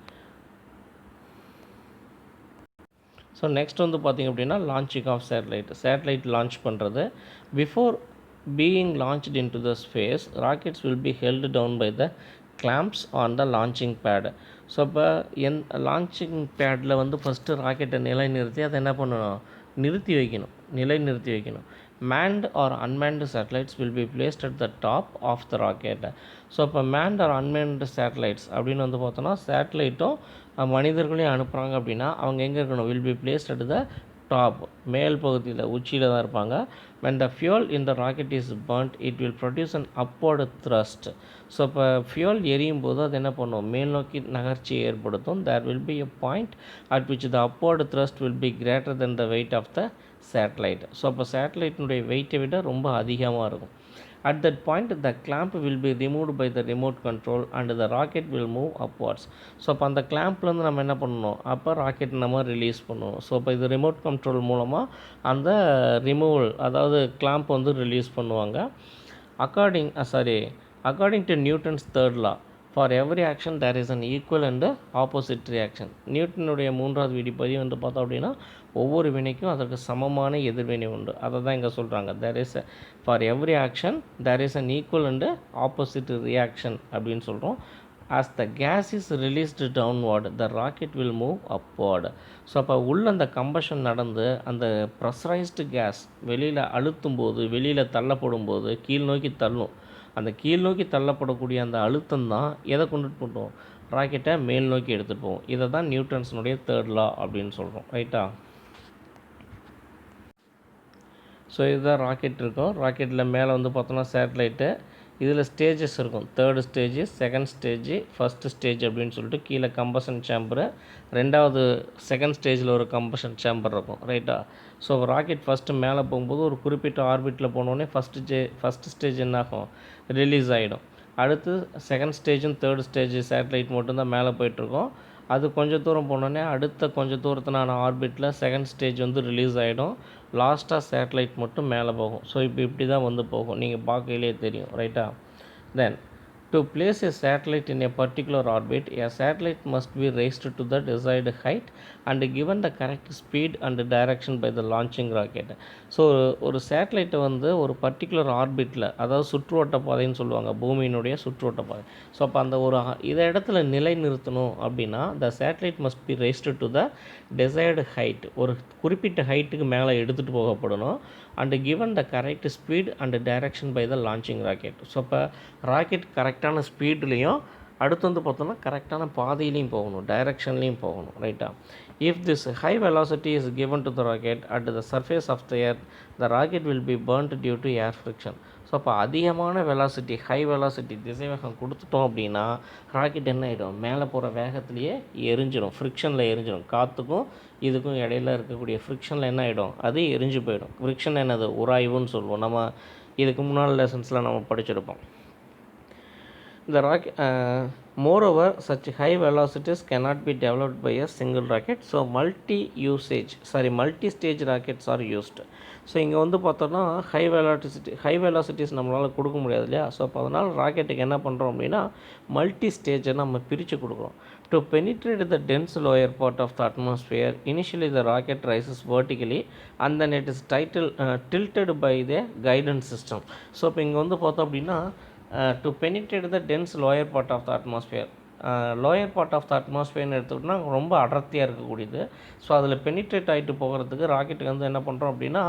ஸோ நெக்ஸ்ட் வந்து பார்த்திங்க அப்படின்னா லான்ச்சிங் ஆஃப் சேட்டலைட் லான்ச் பண்ணுறது. Before being launched into the space rockets will be held down by the clamps on the launching pad. So இப்போ லான்ச்சிங் பேடில் வந்து ஃபஸ்ட்டு ராக்கெட்டை நிலைநிறுத்தி அதை என்ன பண்ணணும், நிலைநிறுத்தி வைக்கணும். Manned or unmanned satellites will be placed at the top of the rocket. So இப்போ manned or unmanned satellites அப்படின்னு வந்து பார்த்தோன்னா சேட்டலைட்டும் மனிதர்களையும் அனுப்புகிறாங்க அப்படின்னா அவங்க எங்கே இருக்கணும், will be placed at the top, மேல் பகுதியில் உச்சியில் தான் இருப்பாங்க. when the fuel in the rocket is burnt it will produce an upward thrust. So இப்போ ஃபியூல் எரியும் போது அது என்ன பண்ணும், மேல் நோக்கி நகர்ச்சி ஏற்படுத்தும். there will be a point at which the upward thrust will be greater than the weight of the satellite. So அப்போ சேட்டலைட்டினுடைய வெயிட்டை விட ரொம்ப அதிகமாக இருக்கும். at that point the clamp will be removed by the remote control and the rocket will move upwards. So அப்போ அந்த கிளாம்ப்லேருந்து நம்ம என்ன பண்ணணும், அப்போ ராக்கெட் நம்ம ரிலீஸ் பண்ணுவோம். ஸோ இப்போ இது ரிமோட் கண்ட்ரோல் மூலமாக அந்த ரிமூவல், அதாவது கிளாம்ப் வந்து ரிலீஸ் பண்ணுவாங்க. According to Newton's third law, for every action there is an equal and opposite reaction. நியூட்டனுடைய 3வது விதிப்படி வந்து பார்த்தோம் அப்படின்னா ஒவ்வொரு வினைக்கும் அதற்கு சமமான எதிர்வினை உண்டு. அதை தான் இங்கே சொல்கிறாங்க, there is for every action there is an equal and opposite reaction அப்படின்னு சொல்கிறோம். as the gas is released downward the rocket will move upward. So அப்போ உள்ள அந்த கம்பஷன் நடந்து அந்த ப்ரெஷரைஸ்டு கேஸ் வெளியில் தள்ளப்படும் போது கீழ் நோக்கி தள்ளும். அந்த கீழ் நோக்கி தள்ளப்படக்கூடிய அந்த அழுத்தம் தான் எதை கொண்டுட்டு போட்டோம், ராக்கெட்டை மேல் நோக்கி எடுத்துகிட்டு போவோம். இதை தான் நியூட்டன்ஸினுடைய தேர்ட் லா அப்படின்னு சொல்கிறோம், ரைட்டா. ஸோ இதுதான் ராக்கெட் இருக்கும். ராக்கெட்டில் மேலே வந்து பார்த்தோன்னா சேட்டலைட்டு, இதில் ஸ்டேஜஸ் இருக்கும், 3rd stage, 2nd stage, 1st stage அப்படின்னு சொல்லிட்டு கீழே கம்பஷன் சேம்பரு, 2nd ஸ்டேஜில் ஒரு கம்பஷன் சேம்பர் இருக்கும், ரைட்டா. ஸோ ராக்கெட் ஃபஸ்ட்டு மேலே போகும்போது ஒரு குறிப்பிட்ட ஆர்பிட்டில் போனோடனே ஃபஸ்ட்டு ஸ்டேஜ் என்ன ஆகும், ரிலீஸ் ஆகிடும். அடுத்து 2nd ஸ்டேஜும் 3rd ஸ்டேஜ் சேட்டலைட் மட்டும்தான் மேலே போயிட்டுருக்கோம். அது கொஞ்சம் தூரம் போனோடனே அடுத்த கொஞ்சம் தூரத்தினான ஆர்பிட்டில் 2nd ஸ்டேஜ் வந்து ரிலீஸ் ஆகிடும். லாஸ்ட்டாக சேட்டலைட் மட்டும் மேலே போகும். ஸோ இப்படி தான் வந்து போகும், நீங்கள் பார்க்கையிலே தெரியும், ரைட்டா. தென் To place a satellite in a particular orbit, a satellite must be raised to the desired height and given the correct speed and direction by the launching rocket. So ஒரு சேட்டலைட்டை வந்து ஒரு பர்டிகுலர் ஆர்பிட்டில், அதாவது சுற்றுவட்ட பாதைன்னு சொல்லுவாங்க, பூமியினுடைய சுற்றுவட்ட பாதை. ஸோ அப்போ அந்த ஒரு இதை இடத்துல நிலை நிறுத்தணும் அப்படின்னா த satellite must be raised to the desired height, ஒரு குறிப்பிட்ட ஹைட்டுக்கு மேலே எடுத்துகிட்டு போகப்படணும். And given the correct speed and direction by the launching rocket. So இப்போ ராக்கெட் கரெக்டான ஸ்பீட்லேயும் அடுத்து வந்து பார்த்தோம்னா கரெக்டான பாதையிலையும் போகணும், டைரக்ஷன்லேயும் போகணும், ரைட்டா. If this high velocity is given to the rocket at the surface of the earth, the rocket will be burnt due to air friction. So அப்போ அதிகமான வெலாசிட்டி, ஹை வெலாசிட்டி திசைவேகம் கொடுத்துட்டோம் அப்படின்னா ராக்கெட் என்ன ஆகிடும், மேலே போகிற வேகத்துலேயே எரிஞ்சிடும், ஃப்ரிக்ஷனில் எரிஞ்சிடும். காற்றுக்கும் இதுக்கும் இடையில இருக்கக்கூடிய ஃப்ரிக்ஷனில் என்ன ஆகிடும், அது எரிஞ்சு போயிடும். ஃப்ரிக்ஷன் என்னது, உராய்வுன்னு சொல்லுவோம். நம்ம இதுக்கு முன்னாள் லெசன்ஸில் நம்ம படிச்சிருப்போம். The rocket, moreover, such high velocities cannot be developed by a single rocket. So multi-stage rockets are used. So இங்கே வந்து பார்த்தோன்னா ஹை வெலாசிட்டிஸ் நம்மளால் கொடுக்க முடியாது இல்லையா. ஸோ அப்போ அதனால் ராக்கெட்டுக்கு என்ன பண்ணுறோம் அப்படின்னா மல்டி ஸ்டேஜை நம்ம பிரித்து கொடுக்குறோம். To penetrate the dense lower part of the atmosphere, initially the rocket rises vertically and then it is tilted by the guidance system. So இப்போ இங்கே வந்து பார்த்தோம் அப்படின்னா to penetrate the dense lower part of the atmosphere, lower part of the அட்மாஸ்பியர்னு எடுத்துக்கிட்டோம்னா ரொம்ப அடர்த்தியாக இருக்கக்கூடியது. ஸோ அதில் பெனிட்ரேட் ஆகிட்டு போகிறதுக்கு ராக்கெட்டுக்கு வந்து என்ன பண்ணுறோம் அப்படின்னா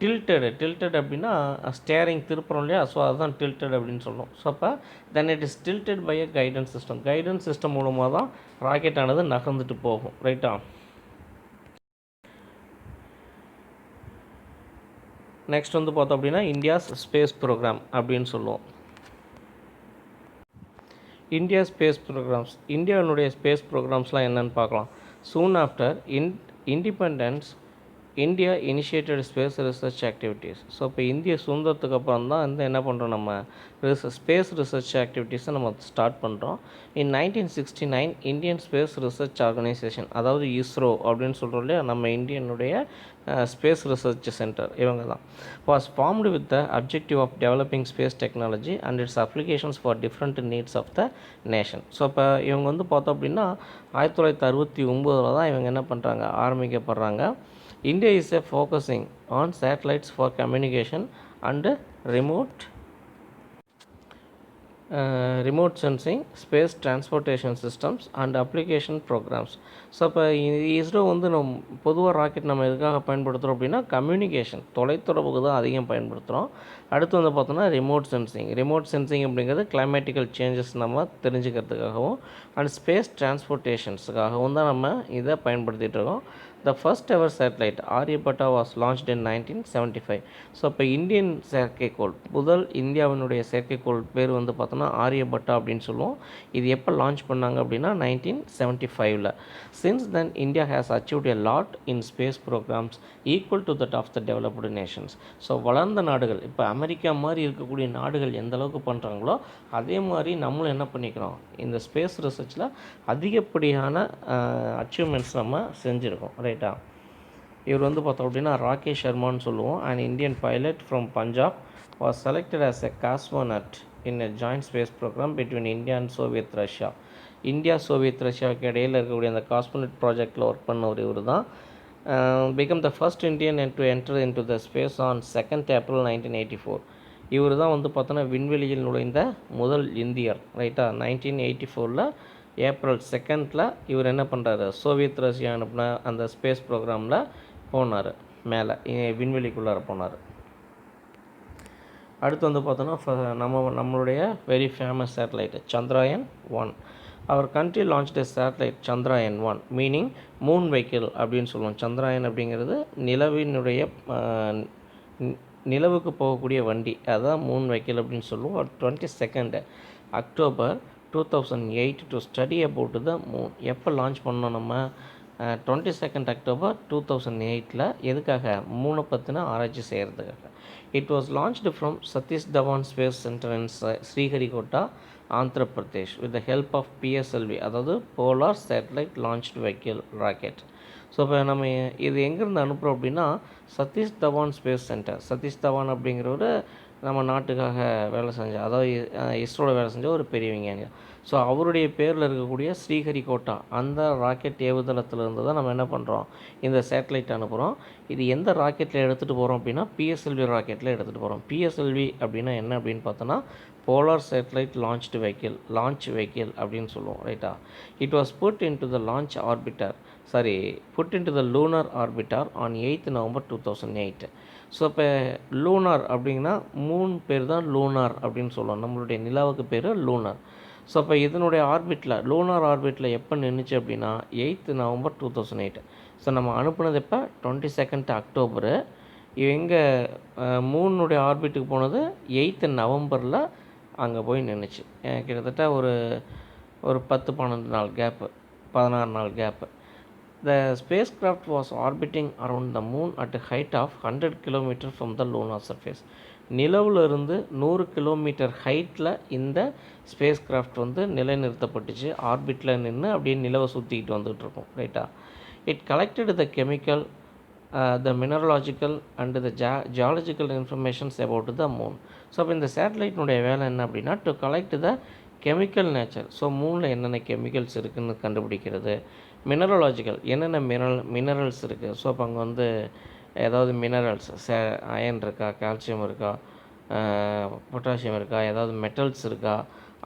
டில்டட் அப்படின்னா ஸ்டேரிங் திருப்புறோம் இல்லையா. ஸோ அதுதான் டில்டட் அப்படின்னு சொல்லுவோம். ஸோ அப்போ then it is tilted by a guidance system. Guidance system மூலமாக தான் ராக்கெட் ஆனது நகர்ந்துட்டு போகும், ரைட்டா. நெக்ஸ்ட் வந்து பார்த்தோம் அப்படின்னா இந்தியாஸ் ஸ்பேஸ் ப்ரோக்ராம் அப்படின்னு சொல்லுவோம். இந்தியா ஸ்பேஸ் ப்ரோக்ராம்ஸ், இந்தியாவினுடைய ஸ்பேஸ் ப்ரோக்ராம்ஸ்லாம் என்னென்னு பார்க்கலாம். சூன் after independence India initiated space research activities. So இப்போ இந்திய சுதந்திரத்துக்கு அப்புறம் தான் வந்து என்ன பண்ணுறோம், நம்ம ஸ்பேஸ் ரிசர்ச் ஆக்டிவிட்டீஸை நம்ம ஸ்டார்ட் பண்ணுறோம். இன் 1969 இந்தியன் ஸ்பேஸ் ரிசர்ச் ஆர்கனைசேஷன், அதாவது இஸ்ரோ அப்படின்னு சொல்கிறோம் இல்லையா, நம்ம இந்தியனுடைய ஸ்பேஸ் ரிசர்ச் சென்டர் இவங்க தான், was formed with the objective of developing space technology and its applications for different needs of the nation. So இப்போ இவங்க வந்து பார்த்தோம் அப்படின்னா 1969 தான் இவங்க என்ன பண்ணுறாங்க, ஆரம்பிக்கப்படுறாங்க. India is focusing on satellites for communication and remote sensing, space transportation systems and application programs. So இப்போ இஸ்ரோ வந்து நம்ம பொதுவாக ராக்கெட் நம்ம எதுக்காக பயன்படுத்துகிறோம் அப்படின்னா கம்யூனிகேஷன், தொலைத்தொடர்புக்கு தான் அதிகம் பயன்படுத்துகிறோம். அடுத்து வந்து பார்த்தோன்னா ரிமோட் சென்சிங் அப்படிங்கிறது கிளைமேட்டிக்கல் சேஞ்சஸ் நம்ம தெரிஞ்சுக்கிறதுக்காகவும் அண்ட் ஸ்பேஸ் டிரான்ஸ்போர்ட்டேஷன்ஸுக்காகவும் தான் நம்ம இதை பயன்படுத்திகிட்டு இருக்கோம். The first ever satellite Aryabhata was launched in 1975. So இப்போ இந்தியன் செயற்கைக்கோள், முதல் இந்தியாவினுடைய செயற்கைக்கோள் பேர் வந்து பார்த்தோன்னா ஆரியபட்டா அப்படின்னு சொல்லுவோம். இது எப்போ லான்ச் பண்ணாங்க அப்படின்னா 1975. Since then India has achieved a lot in space programs equal to that of the developed nations. So வளர்ந்த நாடுகள், இப்போ அமெரிக்கா மாதிரி இருக்கக்கூடிய நாடுகள் எந்த அளவுக்கு பண்ணுறாங்களோ அதே மாதிரி நம்மளும் என்ன பண்ணிக்கிறோம், இந்த ஸ்பேஸ் ரிசர்ச்சில் அதிகப்படியான அச்சீவ்மெண்ட்ஸ் நம்ம செஞ்சுருக்கோம், ரைட்டா. இவர் வந்து பார்த்தோம் அப்படின்னா ராகேஷ் சர்மான்னு சொல்லுவோம். And Indian pilot from Punjab was selected as a cosmonaut in a joint space programme between India and Soviet Russia. India Soviet ரஷ்யாவுக்கு இடையில் இருக்கக்கூடிய அந்த காஸ்மோனட் ப்ராஜெக்டில் ஒர்க் பண்ணவர் இவர் தான். Become the first Indian to enter in to the space on 2nd April 1984. இவர் தான் வந்து பார்த்தோன்னா விண்வெளியில் நுழைந்த முதல் இந்தியர், ரைட்டா. 1984 April 2 இவர் என்ன பண்ணுறாரு, சோவியத் ரஷ்யா அனுப்பின அந்த ஸ்பேஸ் ப்ரோக்ராமில் போனார், மேலே விண்வெளிக்குள்ளார போனார். அடுத்து வந்து பார்த்தோன்னா நம்மளுடைய very famous satellite Chandrayaan 1. Our country launched a satellite Chandrayaan 1 meaning moon vehicle அப்படின்னு சொல்லுவோம். சந்திராயன் அப்படிங்கிறது நிலவுக்கு போகக்கூடிய வண்டி, அதுதான் மூன் வெஹிக்கிள் அப்படின்னு சொல்லுவோம். 22nd October 2008 to study about the moon. எப்போ லான்ச் பண்ணோம் நம்ம, 22nd October 2008 எதுக்காக, மூணை பற்றின ஆராய்ச்சி செய்கிறதுக்காக. It was launched from Satish Dhawan space centre in Sriharikota, Andhra Pradesh with the help of PSLV, அதாவது polar satellite launched vehicle rocket. So இப்போ நம்ம இது எங்கேருந்து அனுப்புகிறோம் அப்படின்னா சதீஷ் தவான் ஸ்பேஸ் சென்டர். சதீஷ் தவான் அப்படிங்கிறவர் நம்ம நாட்டுக்காக வேலை செஞ்ச, அதாவது இஸ்ரோவில் வேலை செஞ்ச ஒரு பெரிய விஞ்ஞானி. ஸோ அவருடைய பேரில் இருக்கக்கூடிய ஸ்ரீஹரிகோட்டா அந்த ராக்கெட் ஏவுதளத்திலிருந்து தான் நம்ம என்ன பண்ணுறோம், இந்த சேட்டலைட் அனுப்புகிறோம். இது எந்த ராக்கெட்டில் எடுத்துகிட்டு போகிறோம் அப்படின்னா பிஎஸ்எல்வி ராக்கெட்டில் எடுத்துகிட்டு போகிறோம். பிஎஸ்எல்வி அப்படின்னா என்ன அப்படின்னு பார்த்தோன்னா போலார் சேட்டலைட் லான்ச் வெஹிக்கிள் அப்படின்னு சொல்லுவோம், ரைட்டா. It was put into the lunar orbiter on 8th November 2008. So இப்போ லூனார் அப்படின்னா மூன் பேர் தான் லூனார் அப்படின்னு சொல்லுவோம். நம்மளுடைய நிலாவுக்கு பேர் லூனார். ஸோ அப்போ இதனுடைய லூனார் ஆர்பிட்டில் எப்போ நின்றுச்சு அப்படின்னா 8th November 2008. ஸோ நம்ம அனுப்புனது எப்போ 22nd October. எங்கே மூனுடைய ஆர்பிட்டுக்கு போனது 8th November அங்கே போய் நின்றுச்சு. கிட்டத்தட்ட ஒரு 10-12 நாள் கேப்பு, 16 நாள் gap. The spacecraft was orbiting around the moon at a height of 100 km from the lunar surface. நிலவுலேருந்து 100 kilometre ஹைட்டில் இந்த ஸ்பேஸ் கிராஃப்ட் நிலைநிறுத்தப்பட்டுச்சு. ஆர்பிட்டில் நின்று அப்படியே நிலவை சுற்றிக்கிட்டு வந்துகிட்ருக்கோம், ரைட்டா. It collected the chemical, the மினரலாஜிக்கல் and the geological informations about the moon. So அப்போ இந்த சேட்டலைட்னுடைய வேலை என்ன அப்படின்னா to collect the chemical nature. So மூனில் என்னென்ன கெமிக்கல்ஸ் இருக்குதுன்னு கண்டுபிடிக்கிறது. மினரலாஜிக்கல், என்னென்ன மினரல்ஸ் இருக்குது. ஸோ அப்போ அங்கே ஏதாவது மினரல்ஸ், அயன் இருக்கா, கால்சியம் இருக்கா, பொட்டாசியம் இருக்கா, ஏதாவது மெட்டல்ஸ் இருக்கா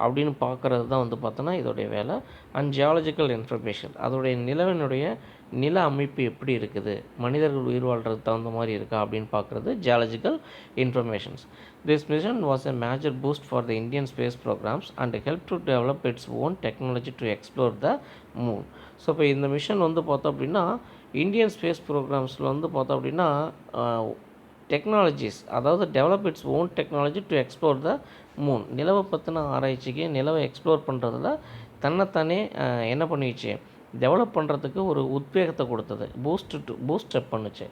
அப்படின்னு பார்க்குறது தான் பார்த்தோன்னா இதோடைய வேலை. அண்ட் ஜியாலஜிக்கல் இன்ஃபர்மேஷன், அதோடைய நிலவினுடைய நில அமைப்பு எப்படி இருக்குது, மனிதர்கள் உயிர் வாழ்கிறதுக்கு தகுந்த மாதிரி இருக்கா அப்படின்னு பார்க்குறது geological informations. This mission was a major boost for the Indian space programmes and help to develop its own technology to explore the moon. So இப்போ இந்த மிஷன் பார்த்தோம் அப்படின்னா இந்தியன் ஸ்பேஸ் ப்ரோக்ராம்ஸில் பார்த்தோம் அப்படின்னா டெக்னாலஜிஸ், அதாவது develop its own technology to explore the Moon. நிலவை பற்றின ஆராய்ச்சிக்கு, நிலவை எக்ஸ்ப்ளோர் பண்ணுறதுல தன்னைத்தானே என்ன பண்ணிடுச்சு, டெவலப் பண்ணுறதுக்கு ஒரு உத்வேகத்தை கொடுத்தது, பூஸ்டப் பண்ணுச்சு.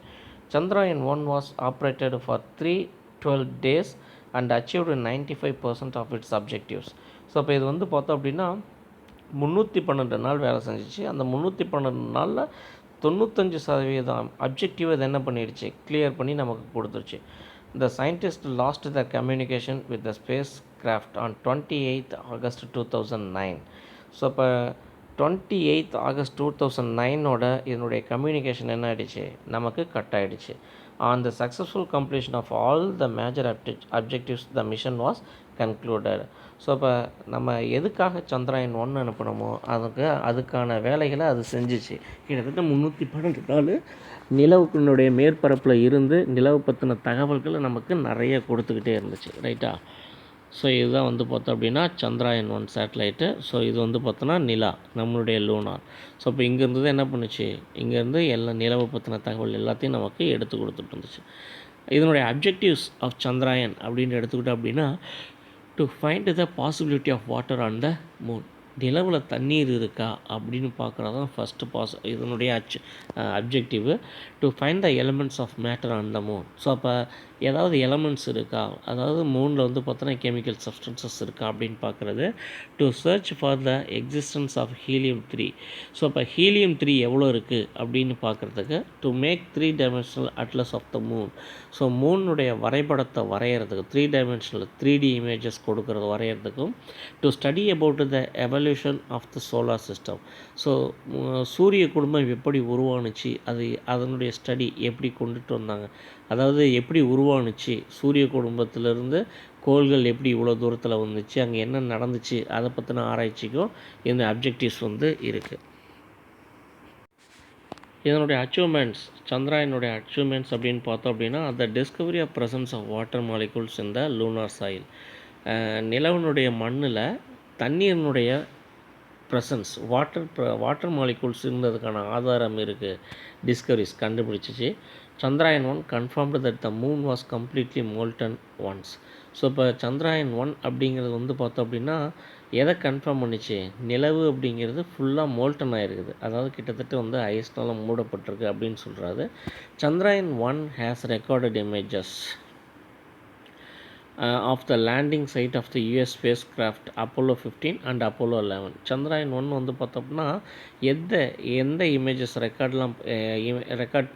Chandrayaan 1 was operated for 312 days and achieved 95% of its objectives. So இப்போ இது பார்த்தோம் அப்படின்னா 312 நாள் வேலை செஞ்சிச்சு. அந்த 312 நாளில் 95% அப்ஜெக்டிவ் இது என்ன பண்ணிடுச்சு, கிளியர் பண்ணி நமக்கு கொடுத்துருச்சு. The scientist lost their communication with the spacecraft on 28th August 2009. So இப்போ 28th August 2009 இதனுடைய கம்யூனிகேஷன் என்ன ஆகிடுச்சு, நமக்கு கட் ஆகிடுச்சு. On the successful completion of all the major objectives the mission was concluded. So இப்போ நம்ம எதுக்காக சந்திராயன் 1 அனுப்பினோமோ அதுக்கான வேலைகளை அது செஞ்சிச்சு. கிட்டத்தட்ட 312 நாள் நிலவுக்குனுடைய மேற்பரப்பில் இருந்து நிலவு பற்றின தகவல்களை நமக்கு நிறைய கொடுத்துக்கிட்டே இருந்துச்சு, ரைட்டா. ஸோ இதுதான் பார்த்தோம் அப்படின்னா சந்திராயன் 1 சேட்டலைட்டு. ஸோ இது பார்த்தோன்னா நிலா, நம்மளுடைய லூனார். ஸோ இப்போ இங்கேருந்து என்ன பண்ணுச்சு, இங்கேருந்து எல்லாம் நிலவை பற்றின தகவல் எல்லாத்தையும் நமக்கு எடுத்து கொடுத்துட்டு இருந்துச்சு. இதனுடைய அப்ஜெக்டிவ்ஸ் ஆஃப் சந்திராயன் அப்படின்னு எடுத்துக்கிட்டோம் அப்படின்னா to find the possibility of water on the moon. நிலவில் தண்ணீர் இருக்கா அப்படின்னு பார்க்குறது தான் ஃபஸ்ட்டு இதனுடைய objective. To find the elements of matter on the moon. So அப்போ ஏதாவது எலமெண்ட்ஸ் இருக்கா, அதாவது மூனில் பார்த்தோன்னா கெமிக்கல் சப்ஸ்டன்சஸ் இருக்கா அப்படின்னு பார்க்குறது. To search for the existence of helium 3. So அப்போ ஹீலியம் 3 எவ்வளோ இருக்குது அப்படின்னு பார்க்குறதுக்கு. To make 3 dimensional atlas of the moon. So மூனுடைய வரைபடத்தை வரைகிறதுக்கு 3 dimensional 3D இமேஜஸ் கொடுக்குறது வரைகிறதுக்கும். To study about the evolution of the solar system. So சூரிய குடும்பம் எப்படி உருவானுச்சு, அதனுடைய ஸ்டடி எப்படி கொண்டுட்டு வந்தாங்க, அதாவது எப்படி உருவானுச்சு, சூரிய குடும்பத்திலேருந்து கோள்கள் எப்படி இவ்வளோ தூரத்தில் வந்துச்சு, அங்கே என்ன நடந்துச்சு, அதை பற்றின ஆராய்ச்சிக்கும் இந்த அப்ஜெக்டிவ்ஸ் இருக்குது. இதனுடைய அச்சீவ்மெண்ட்ஸ், சந்திராயனுடைய அச்சீவ்மெண்ட்ஸ் அப்படின்னு பார்த்தோம் அப்படின்னா the discovery of presence of water molecules in the lunar soil. நிலவனுடைய மண்ணில் தண்ணீரினுடைய ப்ரெசன்ஸ், வாட்டர் மாலிகூல்ஸ் இருந்ததுக்கான ஆதாரம் இருக்குது, டிஸ்கவரிஸ் கண்டுபிடிச்சிச்சு. Chandrayaan 1 confirmed that the moon was completely molten once. So இப்போ சந்திராயன் 1 அப்படிங்கிறது பார்த்தோம் அப்படின்னா எதை கன்ஃபார்ம் பண்ணிச்சு, நிலவு அப்படிங்கிறது ஃபுல்லாக மோல்டன் ஆகிருக்குது, அதாவது கிட்டத்தட்ட ஐஸ்னால் மூடப்பட்டிருக்கு அப்படின்னு சொல்கிறாரு. Chandrayaan 1 has recorded images of the landing site of the US spacecraft Apollo 15 and Apollo 11. Chandrayaan 1 வந்து பார்த்தோம்னா எந்த இமேஜஸ் ரெக்கார்ட்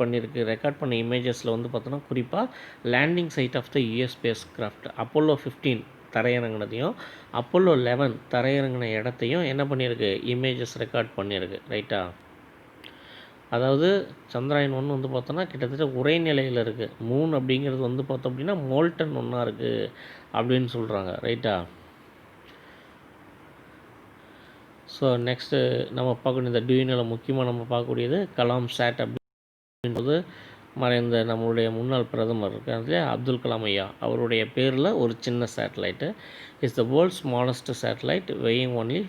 பண்ண இமேஜஸில் வந்து பார்த்தோன்னா குறிப்பாக landing site of the US spacecraft Apollo 15 தரையிறங்கினதையும் அப்போலோ 11 தரையிறங்கின இடத்தையும் என்ன பண்ணியிருக்கு, இமேஜஸ் ரெக்கார்ட் பண்ணியிருக்கு. ரைட்டா? அதாவது சந்திராயன் 1 வந்து பார்த்தோன்னா கிட்டத்தட்ட ஒரே நிலையில் இருக்குது. மூன் அப்படிங்கிறது வந்து பார்த்தோம் அப்படின்னா மோல்டன் ஒன்றா இருக்குது அப்படின்னு சொல்கிறாங்க. ரைட்டா? ஸோ நெக்ஸ்ட்டு நம்ம பார்க்கணும், இந்த டியூனில் முக்கியமாக நம்ம பார்க்கக்கூடியது கலாம் சேட் அப்படின்றது மறைந்த நம்மளுடைய முன்னாள் பிரதமர் இருக்கார் இல்லையா, அப்துல் கலாம் ஐயா, அவருடைய பேரில் ஒரு சின்ன satellite. Is the world's smallest satellite weighing only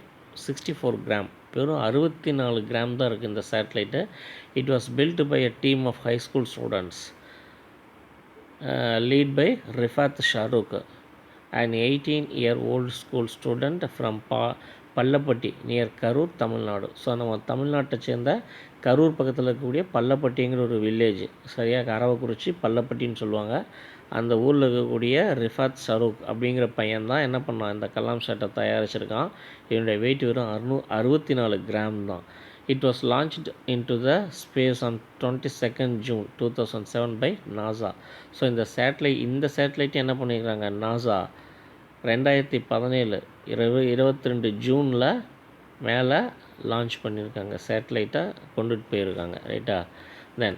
64 gram. வெறும் 64 கிராம் தான் இருக்குது இந்த satellite. It was built by a team of high school students led by Rifath Sharukh, an 18-year-old school student from Pallapatti near Karur, Tamil Nadu. So நம்ம தமிழ்நாட்டை சேர்ந்த கரூர் பக்கத்தில் இருக்கக்கூடிய பள்ளப்பட்டிங்கிற ஒரு வில்லேஜ், சரியாக அரவக்குறிச்சி பள்ளப்பட்டின்னு சொல்லுவாங்க. அந்த ஊரில் இருக்கக்கூடிய ரிஃபாத் ஷாருக் அப்படிங்கிற பையன் தான் என்ன பண்ணான், இந்த கலாம் சேட்டை தயாரிச்சிருக்கான். இதனுடைய வெயிட் வெறும் 64 கிராம் தான். It was launched into the space on 22 June 2007 by NASA. So இந்த சேட்டலைட் என்ன பண்ணியிருக்காங்க, நாசா 2017 22 ஜூனில் மேலே லான்ச் பண்ணியிருக்காங்க. சேட்டலைட்டை கொண்டுட்டு போயிருக்காங்க. ரைட்டா? தென்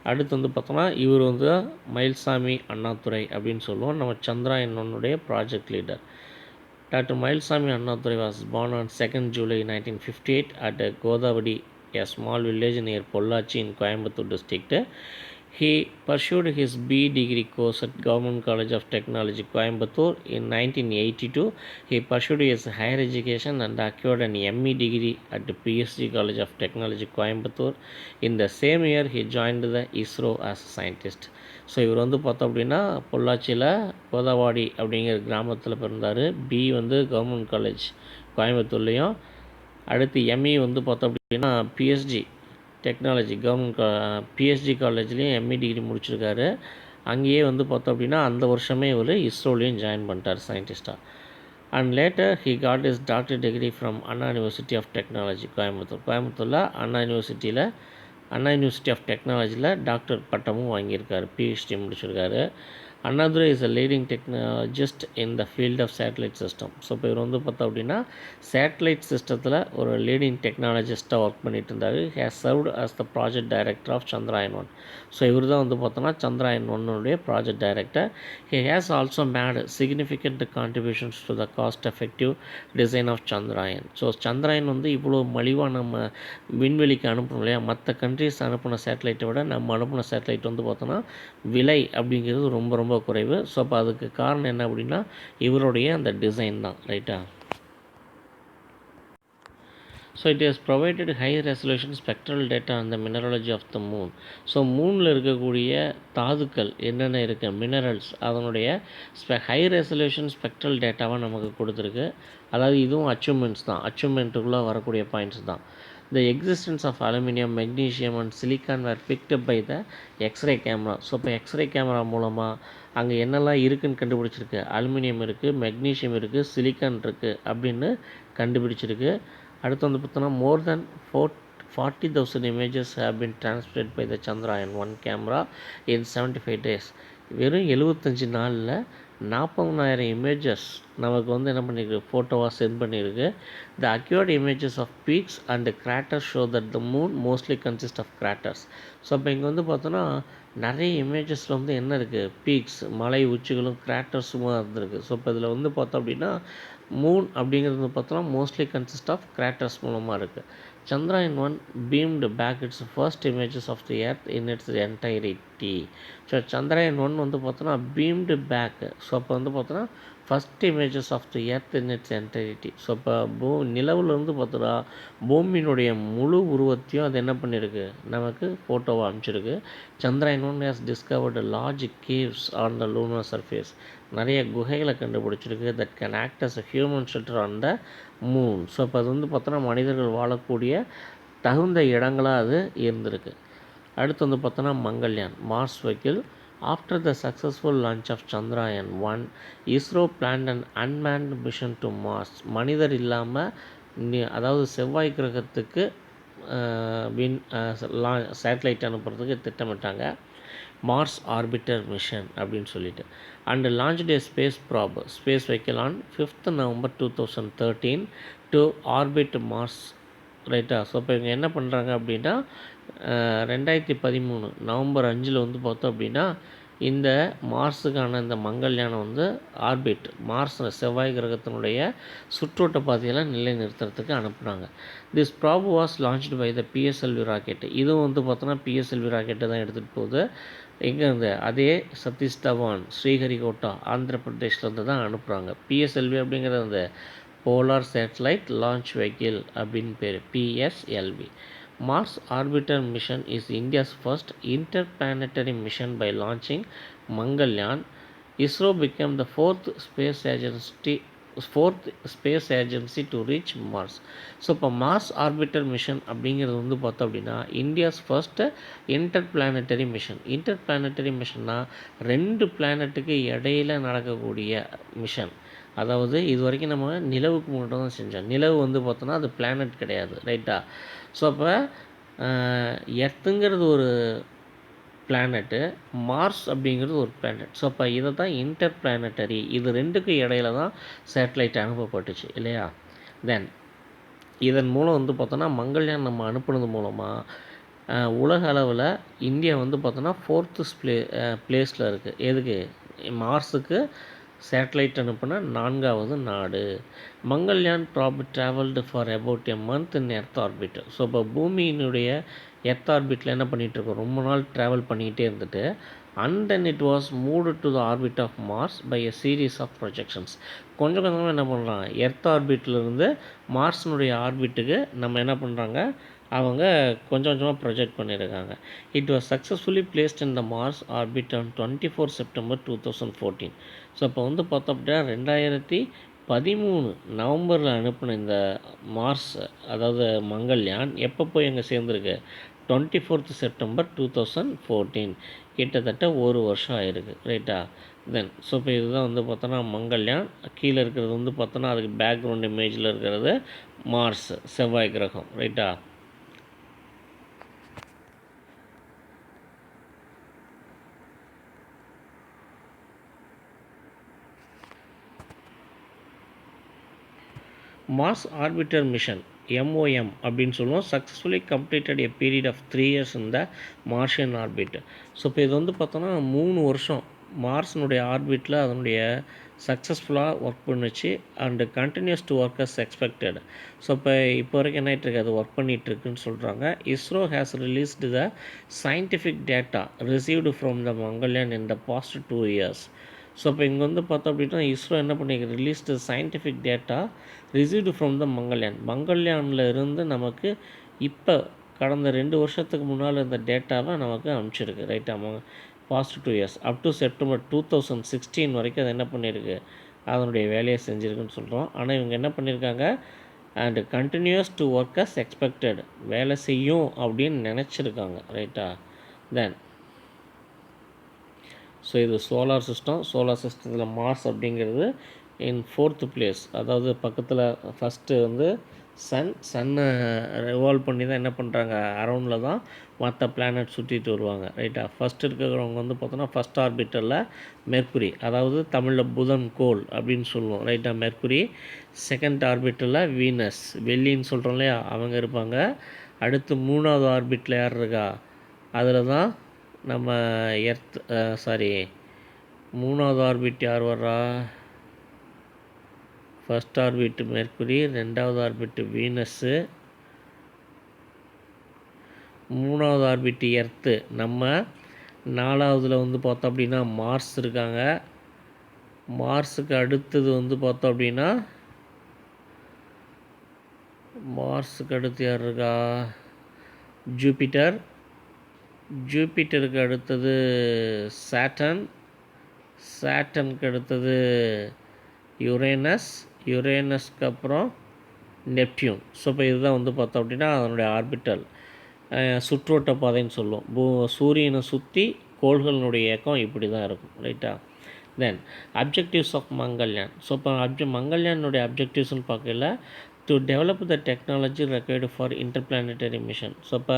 அடுத்து வந்து பார்த்தோம்னா இவர் வந்து மயில்சாமி அண்ணாதுரை அப்படின்னு சொல்லுவோம். நம்ம Chandrayaan 1 project leader. Doctor Mylswamy Annadurai was born on 2nd July 1958 at Godavadi, a small village near Pollachi in Coimbatore district. He pursued his B degree course at Government College of Technology, Coimbatore. In 1982, he pursued his higher education and acquired an ME degree at the PSG College of Technology, Coimbatore. In the same year, he joined the ISRO as a scientist. So இவர் வந்து பார்த்தோம் அப்படின்னா பொள்ளாச்சியில் கோதாவாடி அப்படிங்கிற கிராமத்தில் பிறந்தார். B வந்து government college கோயம்புத்தூர்லேயும், அடுத்து எம்இ வந்து பார்த்தோம் அப்படின்னா பிஎஸ்ஜி டெக்னாலஜி கவர்மெண்ட் பிஎஸ்ஜி காலேஜ்லேயும் எம்இ டிகிரி முடிச்சிருக்காரு. அங்கேயே வந்து பார்த்தோம் அப்படின்னா அந்த வருஷமே இவர் இஸ்ரோலையும் ஜாயின் பண்ணிட்டார் சயின்டிஸ்டாக. And later he got his doctor degree from Anna University of Technology கோயம்புத்தூரில் அண்ணா யூனிவர்சிட்டி ஆஃப் டெக்னாலஜியில் டாக்டர் பட்டமும் வாங்கியிருக்காரு, பிஹெச்டி முடிச்சிருக்காரு. Annadurai is a leading technologist in the field of satellite system. So இப்போ இவர் வந்து பார்த்தோம் அப்படின்னா சேட்டலைட் சிஸ்டத்தில் ஒரு லீடிங் டெக்னாலஜிஸ்ட்டாக ஒர்க் பண்ணிட்டு இருந்தார். Has served as the project director of Chandrayaan 1. So இவர் தான் வந்து பார்த்தோன்னா Chandrayaan 1 project director. He has also made significant contributions to the cost effective design of Chandrayaan. So Chandrayaan வந்து இவ்வளோ மலிவாக நம்ம விண்வெளிக்கு அனுப்பணும் இல்லையா, மற்ற கண்ட்ரிஸ் அனுப்பின சேட்டலைட்டை விட நம்ம அனுப்பின சேட்டலைட் வந்து பார்த்தோன்னா விலை அப்படிங்கிறது ரொம்ப ரொம்ப குறைவு. ஸோ அப்போ அதுக்கு காரணம் என்ன அப்படின்னா இவருடைய அந்த டிசைன் தான். ரைட்டா? So it is provided high resolution spectral data அந்த mineralogy of the moon. So மூனில் இருக்கக்கூடிய தாதுக்கள் என்னென்ன இருக்குது, மினரல்ஸ், அதனுடைய ஹை ரெசல்யூஷன் ஸ்பெக்ட்ரல் டேட்டாவாக நமக்கு கொடுத்துருக்கு. அதாவது இதுவும் அச்சீவ்மெண்ட்டுக்குள்ளே வரக்கூடிய பாயிண்ட்ஸ் தான். The existence of aluminum, magnesium and silicon were picked up by the X-ray camera. So இப்போ எக்ஸ்ரே கேமரா மூலமாக அங்கே என்னெல்லாம் இருக்குதுன்னு கண்டுபிடிச்சிருக்கு. அலுமினியம் இருக்குது, மெக்னீஷியம் இருக்குது, சிலிக்கான் இருக்குது அப்படின்னு கண்டுபிடிச்சிருக்கு. அடுத்து வந்து பார்த்தோன்னா மோர் தென் 40,000 images have been transmitted by the Chandrayaan 1 camera in 75 days. வெறும் 75 நாளில் 40,000 இமேஜஸ் நமக்கு வந்து என்ன பண்ணியிருக்கு, ஃபோட்டோவாக சென்ட் பண்ணியிருக்கு. The accurate images of peaks and craters show that the moon mostly consist of craters. So இப்போ இங்கே வந்து பார்த்தோன்னா நிறைய இமேஜஸில் வந்து என்ன இருக்குது, பீக்ஸ், மலை உச்சிகளும் கிராட்டர்ஸுமாக இருந்திருக்கு. ஸோ இப்போ இதில் வந்து பார்த்தோம் அப்படின்னா மூன் அப்படிங்கிறது பார்த்தோன்னா மோஸ்ட்லி கன்சிஸ்ட் ஆஃப் கிராட்டர்ஸ் மூலமாக இருக்குது. Chandrayaan 1 beamed back its first images of the earth in its entirety. So Chandrayaan 1 வந்து பார்த்தோன்னா beamed back. ஸோ அப்போ வந்து பார்த்தோன்னா first images of the earth in its entirety. So இப்போ நிலவுலேருந்து பார்த்தோன்னா பூமியினுடைய முழு உருவத்தையும் அது என்ன பண்ணியிருக்கு, நமக்கு ஃபோட்டோவை அனுப்பிச்சிருக்கு. Chandrayaan 1 has discovered large caves on the lunar surface. நிறைய குகைகளை கண்டுபிடிச்சிருக்கு. That can act as a human shelter on the moon. So இப்போ அது வந்து பார்த்தோன்னா மனிதர்கள் வாழக்கூடிய தகுந்த இடங்களாக அது இருந்திருக்கு. அடுத்து வந்து பார்த்தோன்னா Mangalyaan Mars vehicle After the successful launch of Chandrayaan-1, ISRO planned an unmanned mission to Mars. மனிதர் இல்லாமல் அதாவது செவ்வாய் கிரகத்துக்கு வின் சேட்டலைட் அனுப்புறதுக்கு திட்டமிட்டாங்க. மார்ஸ் ஆர்பிட்டர் மிஷன் அப்படின்னு சொல்லிட்டு. And launched a space vehicle on 5th November 2013 to orbit Mars. ரைட்டா? So இப்போ இவங்க என்ன பண்ணுறாங்க அப்படின்னா 2013 நவம்பர் 5 வந்து பார்த்தோம் அப்படின்னா இந்த மார்ஸுக்கான இந்த மங்கள்யானை வந்து ஆர்பிட் மார்ஸ் செவ்வாய் கிரகத்தினுடைய சுற்றோட்ட பாதையெல்லாம் நிலைநிறுத்துறதுக்கு அனுப்புனாங்க. This probe was launched by the PSLV rocket. இதுவும் வந்து பார்த்தோன்னா பிஎஸ்எல்வி ராக்கெட்டை தான் எடுத்துகிட்டு போகுது. எங்கேருந்து? அதே சதீஷ் தவான் ஸ்ரீஹரிகோட்டா ஆந்திர பிரதேஷ்லேருந்து தான் அனுப்புகிறாங்க. பிஎஸ்எல்வி அப்படிங்கிறது அந்த போலார் சேட்டலைட் லான்ச் வெஹிக்கிள் அப்படின்னு பேர், PSLV. Mars Orbiter Mission is India's first interplanetary mission by launching Mangalyaan. ISRO became the fourth space agency to reach Mars. So இப்போ மார்ஸ் ஆர்பிட்டர் மிஷன் அப்படிங்கிறது வந்து பார்த்தோம் அப்படின்னா இந்தியாஸ் ஃபர்ஸ்ட் இன்டர்பிளானட்டரி மிஷன்னா 2 பிளானட்டுக்கு இடையில் நடக்கக்கூடிய mission. அதாவது இது வரைக்கும் நம்ம நிலவுக்கு மட்டும் தான் செஞ்சோம். நிலவு வந்து பார்த்தோன்னா அது பிளானட் கிடையாது. ரைட்டா? ஸோ அப்போ எர்த்துங்கிறது ஒரு பிளானட்டு, மார்ஸ் அப்படிங்கிறது ஒரு பிளானட். ஸோ அப்போ இதை தான் இன்டர் பிளானட்டரி, இது 2க்கும் இடையில தான் சேட்டலைட் அனுப்பப்பட்டுச்சு இல்லையா? தென் இதன் மூலம் வந்து பார்த்தோன்னா மங்கள்யான் நம்ம அனுப்புனது மூலமாக உலக அளவில் இந்தியா வந்து பார்த்தோன்னா 4th பிளேஸில் இருக்குது. எதுக்கு? மார்ஸுக்கு சேட்டலைட் அனுப்புனா 4வது நாடு. Mangalyaan probe travelled for about a month in earth orbit. So இப்போ பூமியினுடைய எர்த் ஆர்பிட்டில் என்ன பண்ணிகிட்ருக்கோம், ரொம்ப நாள் ட்ராவல் பண்ணிக்கிட்டே இருந்துட்டு and then it was moved to the orbit of Mars by a series of projections. கொஞ்சம் கொஞ்சமாக என்ன பண்ணுறாங்க, எர்த் ஆர்பிட்லேருந்து மார்ஸினுடைய ஆர்பிட்டுக்கு நம்ம என்ன பண்ணுறாங்க, அவங்க கொஞ்சம் கொஞ்சமாக ப்ரொஜெக்ட் பண்ணியிருக்காங்க. It was successfully placed in the Mars orbit on 24 September 2014. So இப்போ வந்து பார்த்தோம் அப்படின்னா 2013 நவம்பரில் அனுப்பின இந்த மார்ஸ் அதாவது மங்கள்யான் எப்போ போய் அங்கே சேர்ந்துருக்கு, 24th September 2014. கிட்டத்தட்ட ஒரு வருஷம் ஆயிருக்கு. ரைட்டா? தென் ஸோ இப்போ இதுதான் வந்து பார்த்தோன்னா மங்கள்யான். கீழே இருக்கிறது வந்து பார்த்தோன்னா அதுக்கு பேக்ரவுண்ட் இமேஜில் இருக்கிறது மார்ஸ் செவ்வாய் கிரகம். ரைட்டா? மார்ஸ் ஆர்பிட்டர் மிஷன் MOM அப்படின்னு சொல்லுவோம். Successfully completed a period of 3 years இந்த மார்ஷியன் ஆர்பிட். ஸோ இப்போ இது வந்து பார்த்தோன்னா 3 வருஷம் மார்ஸினுடைய ஆர்பிட்டில் அதனுடைய சக்ஸஸ்ஃபுல்லாக ஒர்க் பண்ணுச்சு and continues to work as expected. So இப்போ வரைக்கும் என்ன ஆகிட்டுருக்கு, அது ஒர்க் பண்ணிகிட்ருக்குன்னு சொல்கிறாங்க. ISRO has released the scientific data received from the Mangalyaan in the past 2 years. So இப்போ இங்கே வந்து பார்த்தோம் அப்படின்னா இஸ்ரோ என்ன பண்ணியிருக்கு, released scientific data received from the மங்கள்யானில் இருந்து நமக்கு இப்போ கடந்த 2 வருஷத்துக்கு முன்னால் இந்த டேட்டாவை நமக்கு அனுப்பிச்சிருக்கு. ரைட்டா? Past 2 years up to September 2016 வரைக்கும் அது என்ன பண்ணியிருக்கு, அதனுடைய வேலையை செஞ்சுருக்குன்னு சொல்கிறோம். ஆனால் இவங்க என்ன பண்ணியிருக்காங்க, and continues to work as expected, வேலை செய்யும் அப்படின்னு நினச்சிருக்காங்க. ரைட்டா? தென் ஸோ இது சோலார் சிஸ்டத்தில் மார்ஸ் அப்படிங்கிறது இன் 4th place. அதாவது பக்கத்தில் ஃபஸ்ட்டு வந்து சன்னை ரிவால்வ் பண்ணி தான் என்ன பண்ணுறாங்க, அரௌண்டில் தான் மற்ற பிளானட் சுற்றிட்டு வருவாங்க. ரைட்டா? ஃபஸ்ட் இருக்கிறவங்க வந்து பார்த்தோன்னா ஃபஸ்ட் ஆர்பிட்டரில் மெர்க்குரி, அதாவது தமிழில் புதன் கோள் அப்படின்னு சொல்லுவோம். ரைட்டா? மெர்க்குரி. செகண்ட் ஆர்பிட்டரில் வீனஸ், வெள்ளின்னு சொல்கிறோம் இல்லையா, அவங்க இருப்பாங்க. அடுத்து 3வது ஆர்பிட்டில் யார் இருக்கா, அதில் தான் நம்ம எர்த் 3வது ஆர்பிட் யார் வர்றா, ஃபஸ்ட் ஆர்பிட் மெர்க்குரி, 2வது ஆர்பிட் வீனஸ்ஸு, 3வது ஆர்பிட் எர்த்து நம்ம, 4வதுல வந்து பார்த்தோம் அப்படின்னா மார்ஸ் இருக்காங்க. மார்ஸுக்கு அடுத்தது வந்து பார்த்தோம் அப்படின்னா மார்ஸுக்கு அடுத்து யார் இருக்கா, ஜூபிட்டர். ஜூபிட்டருக்கு அடுத்தது சாட்டனுக்கு அடுத்தது யுரேனஸ்க்கு அப்புறம் நெப்டியூன். ஸோ இப்போ இதுதான் வந்து பார்த்தோம் அப்படின்னா அதனுடைய ஆர்பிட்டல் சுற்றோட்ட பாதைன்னு சொல்லுவோம். சூரியனை சுற்றி கோள்களினுடைய இயக்கம் இப்படி தான் இருக்கும். ரைட்டா? Then objectives of Mangalyaan. So இப்போ மங்கள்யானுடைய அப்ஜெக்டிவ்ஸ்னு பார்க்கல, to develop the technology required for interplanetary mission. So இப்போ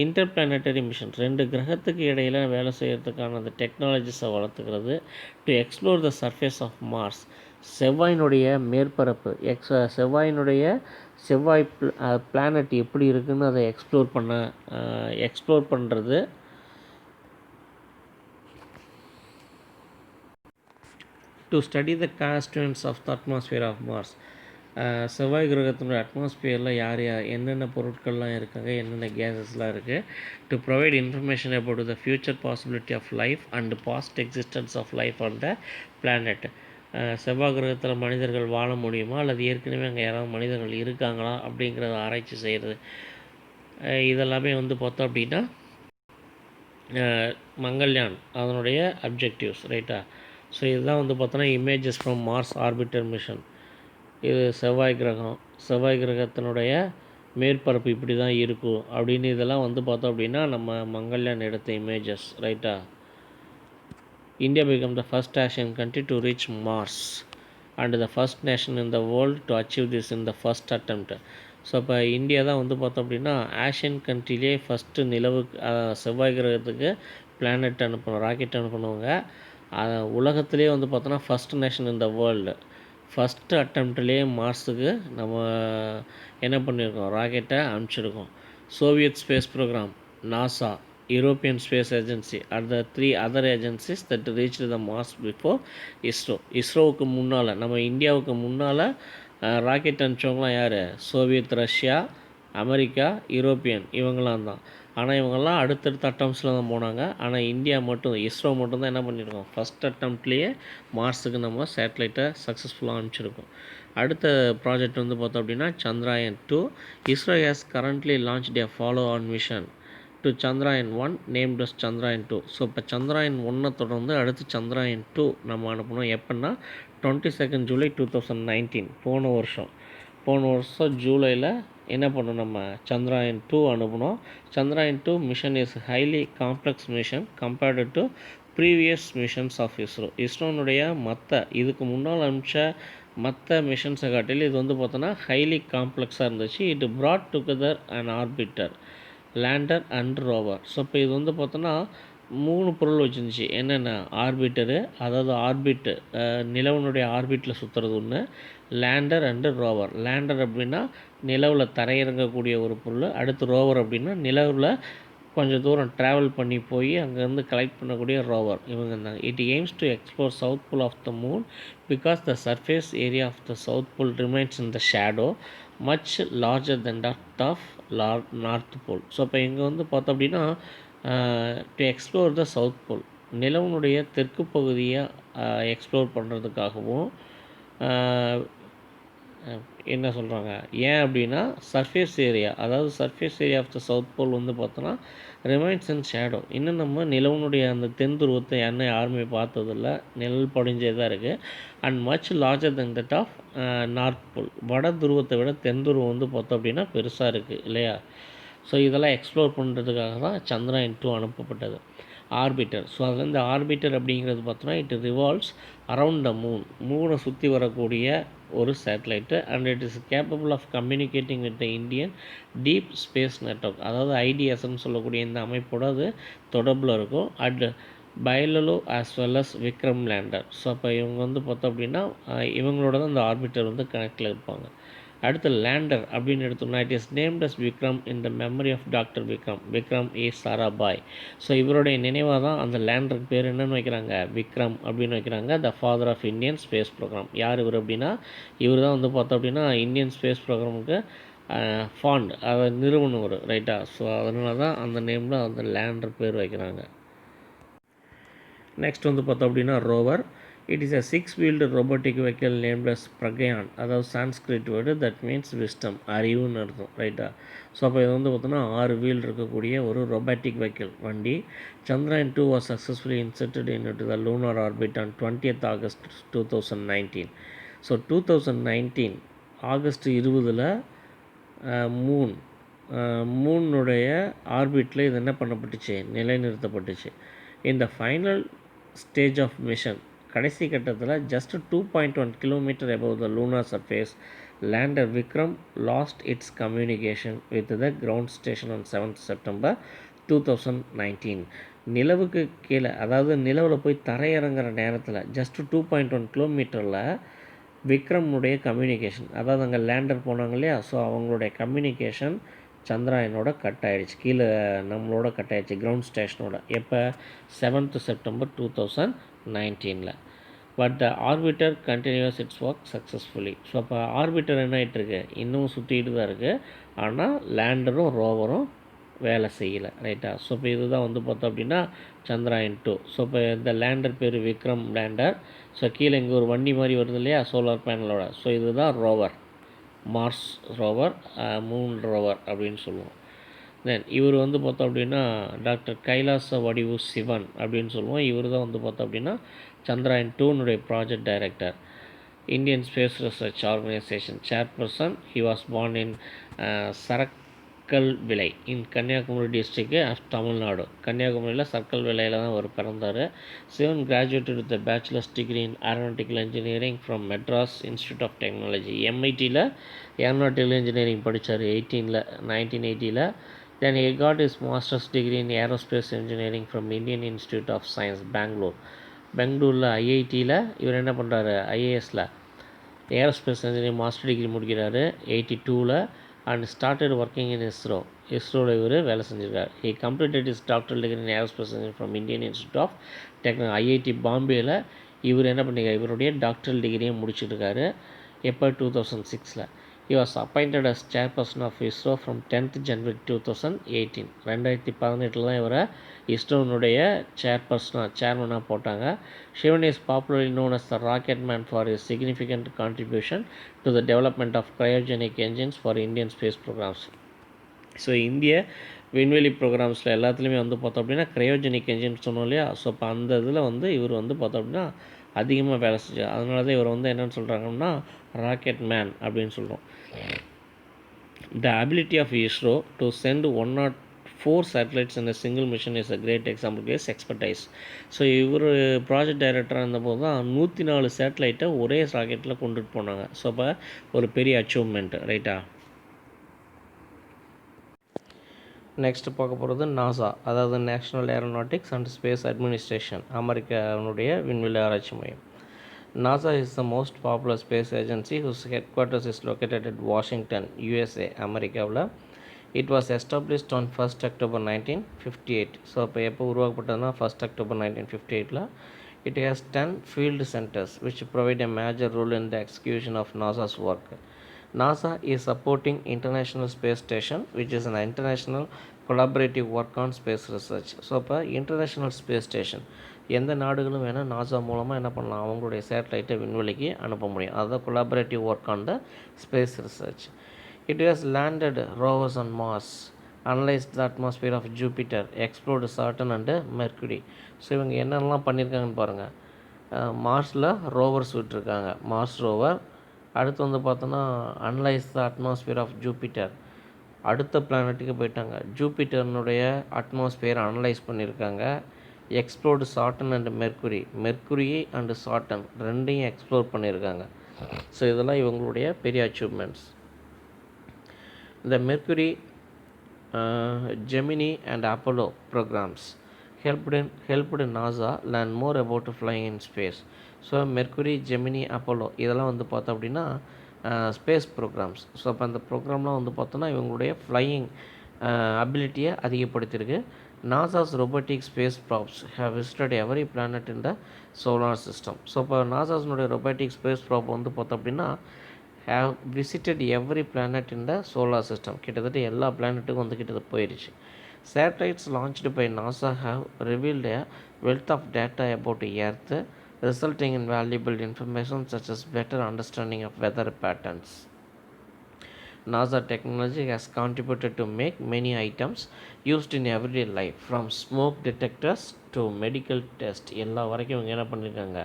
இன்டர்பிளானட்டரி மிஷன் 2 கிரகத்துக்கு இடையில் வேலை செய்கிறதுக்கான அந்த டெக்னாலஜிஸை வளர்த்துக்கிறது. To explore the surface of Mars. செவ்வாயினுடைய மேற்பரப்பு செவ்வாய் பிளானட் எப்படி இருக்குதுன்னு அதை எக்ஸ்ப்ளோர் பண்ணுறது. To study the constituents of the atmosphere of Mars. செவ்வாய் கிரகத்தினுடைய அட்மாஸ்பியரில் என்னென்ன பொருட்கள்லாம் இருக்காங்க, என்னென்ன கேஸஸ்லாம் இருக்குது. To provide information about the future possibility of life and past existence of life on the planet. செவ்வாய் கிரகத்தில் மனிதர்கள் வாழ முடியுமா, அல்லது ஏற்கனவே அங்கே யாராவது மனிதர்கள் இருக்காங்களா அப்படிங்கிறத ஆராய்ச்சி செய்கிறது. இதெல்லாமே பார்த்தோம் அப்படின்னா மங்கள்யான் அதனுடைய அப்ஜெக்டிவ்ஸ். ரைட்டா? ஸோ இதுதான் பார்த்தோன்னா images from Mars orbiter mission. இது செவ்வாய் கிரகத்தினுடைய மேற்பரப்பு இப்படி தான் இருக்கும் அப்படின்னு இதெல்லாம் பார்த்தோம் அப்படின்னா நம்ம மங்கள்யான் எடுத்த இமேஜஸ். ரைட்டா? India became the first Asian country to reach Mars and the first nation in the world to achieve this in the first attempt. So இப்போ இந்தியா தான் பார்த்தோம் அப்படின்னா ஆசியன் கண்ட்ரிலே ஃபஸ்ட்டு செவ்வாய் கிரகத்துக்கு பிளானட் ராக்கெட் அனுப்பினவங்க. உலகத்திலே பார்த்தோன்னா first nation in the world. First அட்டம்ப்ட்லேயே மார்ஸுக்கு நம்ம என்ன பண்ணியிருக்கோம், ராக்கெட்டை அனுப்பிச்சிருக்கோம். Soviet space programme, NASA, European Space Agency are the 3 other agencies that reach the Mars before இஸ்ரோவுக்கு முன்னால், நம்ம இந்தியாவுக்கு முன்னால் ராக்கெட் அனுப்பிச்சவங்களாம் யார்? சோவியத், ரஷ்யா, அமெரிக்கா, யூரோப்பியன், இவங்களாம் தான். ஆனால் இவங்கெல்லாம் அடுத்தடுத்த அட்டம்ப்ஸில் தான் போனாங்க. ஆனால் இந்தியா மட்டும், இஸ்ரோ மட்டும்தான் என்ன பண்ணியிருக்கோம், ஃபஸ்ட் அட்டம்ப்ட்லேயே மார்ஸுக்கு நம்ம சேட்டலைட்டை சக்ஸஸ்ஃபுல்லாக அனுப்பிச்சிருக்கோம். அடுத்த ப்ராஜெக்ட் பார்த்தோம் அப்படின்னா Chandrayaan 2. ISRO has currently launched a follow on mission to Chandrayaan 1 named as Chandrayaan 2. So இப்போ சந்திராயன் 1 தொடர்ந்து அடுத்து சந்திராயன் 2 நம்ம அனுப்பணும். எப்போன்னா 22 ஜூலை 2019, போன வருஷம் ஜூலையில் என்ன பண்ணோம், நம்ம சந்திராயன் 2 அனுப்பணும். Chandrayaan 2 mission is highly complex mission compared to previous missions of இஸ்ரோனுடைய இதுக்கு முன்னால் அனுப்பிச்ச மற்ற மிஷன்ஸை காட்டில் இது பார்த்தோன்னா ஹைலி காம்ப்ளெக்ஸாக இருந்துச்சு. It brought together an orbiter, lander and rover. So இப்போ இது பார்த்தோன்னா 3 பொருள் வச்சுருந்துச்சு. என்னென்ன? ஆர்பிட்டரு, அதாவது நிலவனுடைய ஆர்பிட்டில் சுற்றுறது ஒன்று, லேண்டர் அண்டு ரோவர். லேண்டர் அப்படின்னா நிலவில் தரையிறங்கக்கூடிய ஒரு பொருள். அடுத்து ரோவர் அப்படின்னா நிலவில் கொஞ்சம் தூரம் ட்ராவல் பண்ணி போய் அங்கேருந்து கலெக்ட் பண்ணக்கூடிய ரோவர் இவங்க இருந்தாங்க. It aims to explore south pole of the moon because the surface area of the south pole remains in the shadow much larger than that of north pole. So இப்போ இங்கே பார்த்தோம் அப்படின்னா to explore the south pole, நிலவனுடைய தெற்கு பகுதியை explore பண்ணுறதுக்காகவும் என்ன சொல்கிறாங்க, ஏன் அப்படின்னா surface area of the south pole பார்த்தோன்னா ரிமைன்ஸ் இன் ஷேடோ. இன்னும் நம்ம நிலவனுடைய அந்த தென் துருவத்தை யாருமே பார்த்ததில்ல, நிழல் படிஞ்சே தான் இருக்குது. And much larger than that of north pole, வட துருவத்தை விட தென் துருவம் பார்த்தோம் அப்படின்னா பெருசாக இருக்குது இல்லையா? ஸோ இதெல்லாம் எக்ஸ்ப்ளோர் பண்ணுறதுக்காக தான் சந்திராயன் 2 அனுப்பப்பட்டது. ஆர்பிட்டர், ஸோ அதில் இந்த ஆர்பிட்டர் அப்படிங்கிறது பார்த்தோன்னா இட் ரிவால்வ்ஸ் அரவுண்ட் த மூனை சுற்றி வரக்கூடிய ஒரு satellite. And it is capable of communicating with the Indian Deep Space Network, அதாவது ஐடிஎஸ்ன்னு சொல்லக்கூடிய இந்த அமைப்போடு அது தொடர்பில் இருக்கும். At Byalalu as well as Vikram lander. So அப்போ இவங்க பார்த்தோம் அப்படின்னா இவங்களோட தான் இந்த ஆர்பிட்டர் கனெக்டில் இருப்பாங்க. அடுத்து லேண்டர் அப்படின்னு எடுத்தோம்னா it is named as Vikram in the memory of doctor Vikram A Sarabhai. So இவருடைய நினைவாக தான் அந்த லேண்டருக்கு பேர் என்னென்னு வைக்கிறாங்க, விக்ரம் அப்படின்னு வைக்கிறாங்க. The father of Indian space programme. யார் இவர் அப்படின்னா இவர் தான் பார்த்தோம் அப்படின்னா இந்தியன் ஸ்பேஸ் ப்ரோக்ராமுக்கு ஃபாண்ட் அதை நிறுவனவர். ரைட்டா? ஸோ அதனால தான் அந்த நேமில் அந்த லேண்டர் பேர் வைக்கிறாங்க. நெக்ஸ்ட் பார்த்தோம் அப்படின்னா rover. It is a 6-wheeled robotic vehicle named as Pragyan, அதாவது Sanskrit word that means wisdom, அறிவுன்னு அர்த்தம். ரைட்டா? ஸோ அப்போ இது பார்த்தோன்னா 6 வீல் இருக்கக்கூடிய ஒரு ரொபாட்டிக் வெஹிக்கிள் வண்டி. Chandrayaan 2 was successfully inserted into the lunar orbit on 20th August 2019. So 2019 August 20 மூனுடைய ஆர்பிட்டில் இது என்ன பண்ணப்பட்டுச்சு, நிலைநிறுத்தப்பட்டுச்சு. இந்த ஃபைனல் ஸ்டேஜ் ஆஃப் மிஷன் கடைசி கட்டத்தில் just 2.1 kilometre above the lunar surface, lander Vikram lost its communication with the ground station on 7th September 2019. நிலவுக்கு கீழே, அதாவது நிலவில் போய் தரையிறங்குற நேரத்தில் ஜஸ்ட் 2.1 கிலோமீட்டரில் விக்ரமுடைய கம்யூனிகேஷன், அதாவது அங்கே லேண்டர் போனாங்க இல்லையா, ஸோ அவங்களுடைய கம்யூனிகேஷன் சந்திராயனோட கட் ஆகிடுச்சு, கீழே நம்மளோட கட் ஆகிடுச்சு கிரவுண்ட் ஸ்டேஷனோட. எப்போ? 7th September 2019. But the orbiter continues its work successfully. So அப்போ ஆர்பிட்டர் என்ன ஆகிட்டுருக்கு? இன்னும் சுற்றிட்டு தான் இருக்குது. ஆனால் லேண்டரும் ரோவரும் வேலை செய்யலை. ரைட்டா? ஸோ இப்போ இதுதான் வந்து பார்த்தோம் அப்படின்னா சந்திராயன் 2. ஸோ இப்போ இந்த லேண்டர் பேர் விக்ரம் லேண்டர். ஸோ கீழே இங்கே ஒரு வண்டி மாதிரி வருது இல்லையா சோலார் பேனலோட. ஸோ இதுதான் rover, Mars rover, moon rover அப்படின்னு சொல்லுவோம். தென் இவர் வந்து பார்த்தோம் அப்படின்னா டாக்டர் கைலாச வடிவு சிவன் அப்படின்னு சொல்லுவோம். இவர் தான் வந்து பார்த்தோம் அப்படின்னா சந்திராயன் 2னுடைய project director, Indian Space Research Organisation chairperson. He was born in Sarakkal Vilai in Kanyakumari district of Tamil Nadu. கன்னியாகுமரியில் சர்க்கல் விலையில் தான் அவர் பிறந்தார். Sivan graduated with bachelors degree in aeronautical engineering from Madras Institute of Technology. எம்ஐடியில் ஏரோநாட்டிக்கல் இன்ஜினியரிங் படித்தார் 1980. Then he got his master's degree in aerospace engineering from Indian Institute of Science, Bangalore. பெங்களூரில் ஐஐடியில் இவர் என்ன பண்ணுறாரு? ஐஏஎஸில் ஏரோஸ்பேஸ் இன்ஜினியரிங் மாஸ்டர் டிகிரி முடிக்கிறாரு 82. And started working in இஸ்ரோவில் இவர் வேலை செஞ்சுருக்கார். He completed his doctor degree in aerospace engineering from Indian Institute of Technology, IIT பாம்பேயில் இவர் என்ன பண்ணியிருக்காரு? இவருடைய டாக்டரல் டிகிரியை முடிச்சிருக்காரு. எப்போ? 2006. He was appointed as chairperson of ISRO from 10th January 2018. 2018 தான் இவரை இஸ்ரோனுடைய சேர்மனாக போட்டாங்க. Shivan is popularly known as the rocket man for his significant contribution to the development of cryogenic engines for Indian space programs. So இந்திய விண்வெளி ப்ரோக்ராம்ஸில் எல்லாத்துலேயுமே வந்து பார்த்தோம் அப்படின்னா cryogenic engine சொன்னோம் இல்லையா. ஸோ இப்போ அந்த இதில் வந்து இவர் வந்து பார்த்தோம் அப்படின்னா அதிகமாக வேலை செஞ்சார். அதனால தான் இவர் வந்து என்னென்னு சொல்கிறாங்கன்னா ராக்கெட் மேன் அப்படின்னு சொல்கிறோம். The ability of ISRO to send 104 satellites in a single mission is a great example of his expertise. So இவர் ப்ராஜெக்ட் டைரக்டராக இருந்தபோது தான் 104 சேட்டலைட்டை ஒரே ராக்கெட்டில் கொண்டுட்டு போனாங்க. ஸோ அப்போ ஒரு பெரிய அச்சீவ்மெண்ட். ரைட்டா? நெக்ஸ்ட்டு பார்க்க போகிறது நாசா, அதாவது national aeronautics and space administration, அமெரிக்காவுடைய விண்வெளி ஆராய்ச்சி மையம். NASA is the most popular space agency whose headquarters is located at Washington, USA, அமெரிக்காவில். It was established on 1st October 1958. So இப்போ எப்போ உருவாக்கப்பட்டதுன்னா 1st October 1958. It has 10 field centers which provide a major role in the execution of NASA's work. NASA is supporting International Space Station, which is an international collaborative work on space research. So இப்போ international space station எந்த நாடுகளும் வேணால் NASA மூலமாக என்ன பண்ணலாம்? அவங்களுடைய சேட்டலைட்டை விண்வெளிக்கு அனுப்ப முடியும். அதுதான் collaborative work on the space research. It has landed rovers on Mars, analysed the atmosphere of Jupiter, explored Saturn and Mercury. So இவங்க என்னென்னலாம் பண்ணியிருக்காங்கன்னு பாருங்கள். மார்ஸில் ரோவர்ஸ் விட்டுருக்காங்க, மார்ஸ் ரோவர். அடுத்து வந்து பார்த்தோன்னா analyse the atmosphere of Jupiter, அடுத்த பிளானட்டுக்கு போயிட்டாங்க. ஜூபிட்டர்னுடைய அட்மாஸ்பியரை அனலைஸ் பண்ணியிருக்காங்க. Explored Saturn and Mercury and Saturn ரெண்டையும் எக்ஸ்ப்ளோர் பண்ணியிருக்காங்க. ஸோ இதெல்லாம் இவங்களுடைய பெரிய அச்சீவ்மெண்ட்ஸ். இந்த Mercury, Gemini and Apollo programs helped NASA learn more about flying in space. So mercury, Gemini, Apollo இதெல்லாம் வந்து பார்த்தோம் அப்படின்னா ஸ்பேஸ் ப்ரோக்ராம்ஸ். ஸோ அப்போ அந்த ப்ரோக்ராம்லாம் வந்து பார்த்தோன்னா இவங்களுடைய ஃப்ளையிங் அபிலிட்டியை அதிகப்படுத்தியிருக்கு. NASA's robotic space probes have visited every planet in the solar system. So இப்போ நாசாஸ்னுடைய ரொபோட்டிக் ஸ்பேஸ் ப்ராப் வந்து பார்த்தோம் அப்படின்னா have visited every planet in the solar system. கிட்டத்தட்ட எல்லா பிளானட்டுக்கும் வந்து கிட்டத்தட்ட போயிடுச்சு. Satellites launched by NASA have revealed a wealth of data about Earth, resulting in valuable information such as better understanding of weather patterns. NASA technology has contributed to make many items used in everyday life, from smoke detectors to medical tests. எல்லா வரைக்கும் இவங்க என்ன பண்ணியிருக்காங்க?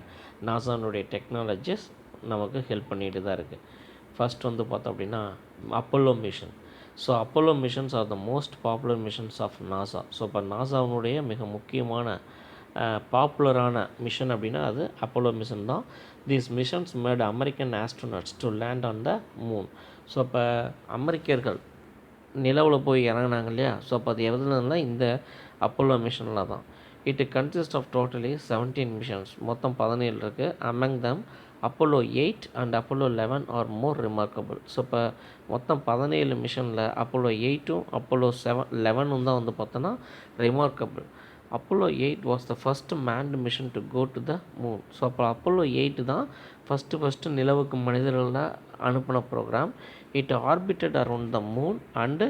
நாசானுடைய technologies நமக்கு help பண்ணிட்டு தான் இருக்குது. First வந்து பார்த்தோம் அப்படின்னா Apollo mission. So Apollo missions are the most popular missions of NASA. So இப்போ நாசாவினுடைய மிக முக்கியமான பாப்புலரான மிஷன் அப்படின்னா அது அப்போலோ மிஷன் தான். These missions made American astronauts to land on the moon. So அப்போ அமெரிக்கர்கள் நிலவில் போய் இறங்கினாங்க இல்லையா, ஸோ அப்போ அது எதுனா இந்த அப்போலோ மிஷனில் தான். It consist of totally 17 missions, மொத்தம் 17 இருக்குது. Among them Apollo 8 and Apollo 11 are more remarkable. So இப்போ மொத்தம் 17 மிஷனில் அப்போலோ 8ம் அப்போலோ 11 தான் வந்து பார்த்தோன்னா remarkable. Apollo 8 was the first manned mission to go to the moon. So அப்போ அப்போலோ 8 தான் ஃபஸ்ட்டு நிலவுக்கு மனிதர்களை அனுப்பின programme. It orbited around the moon and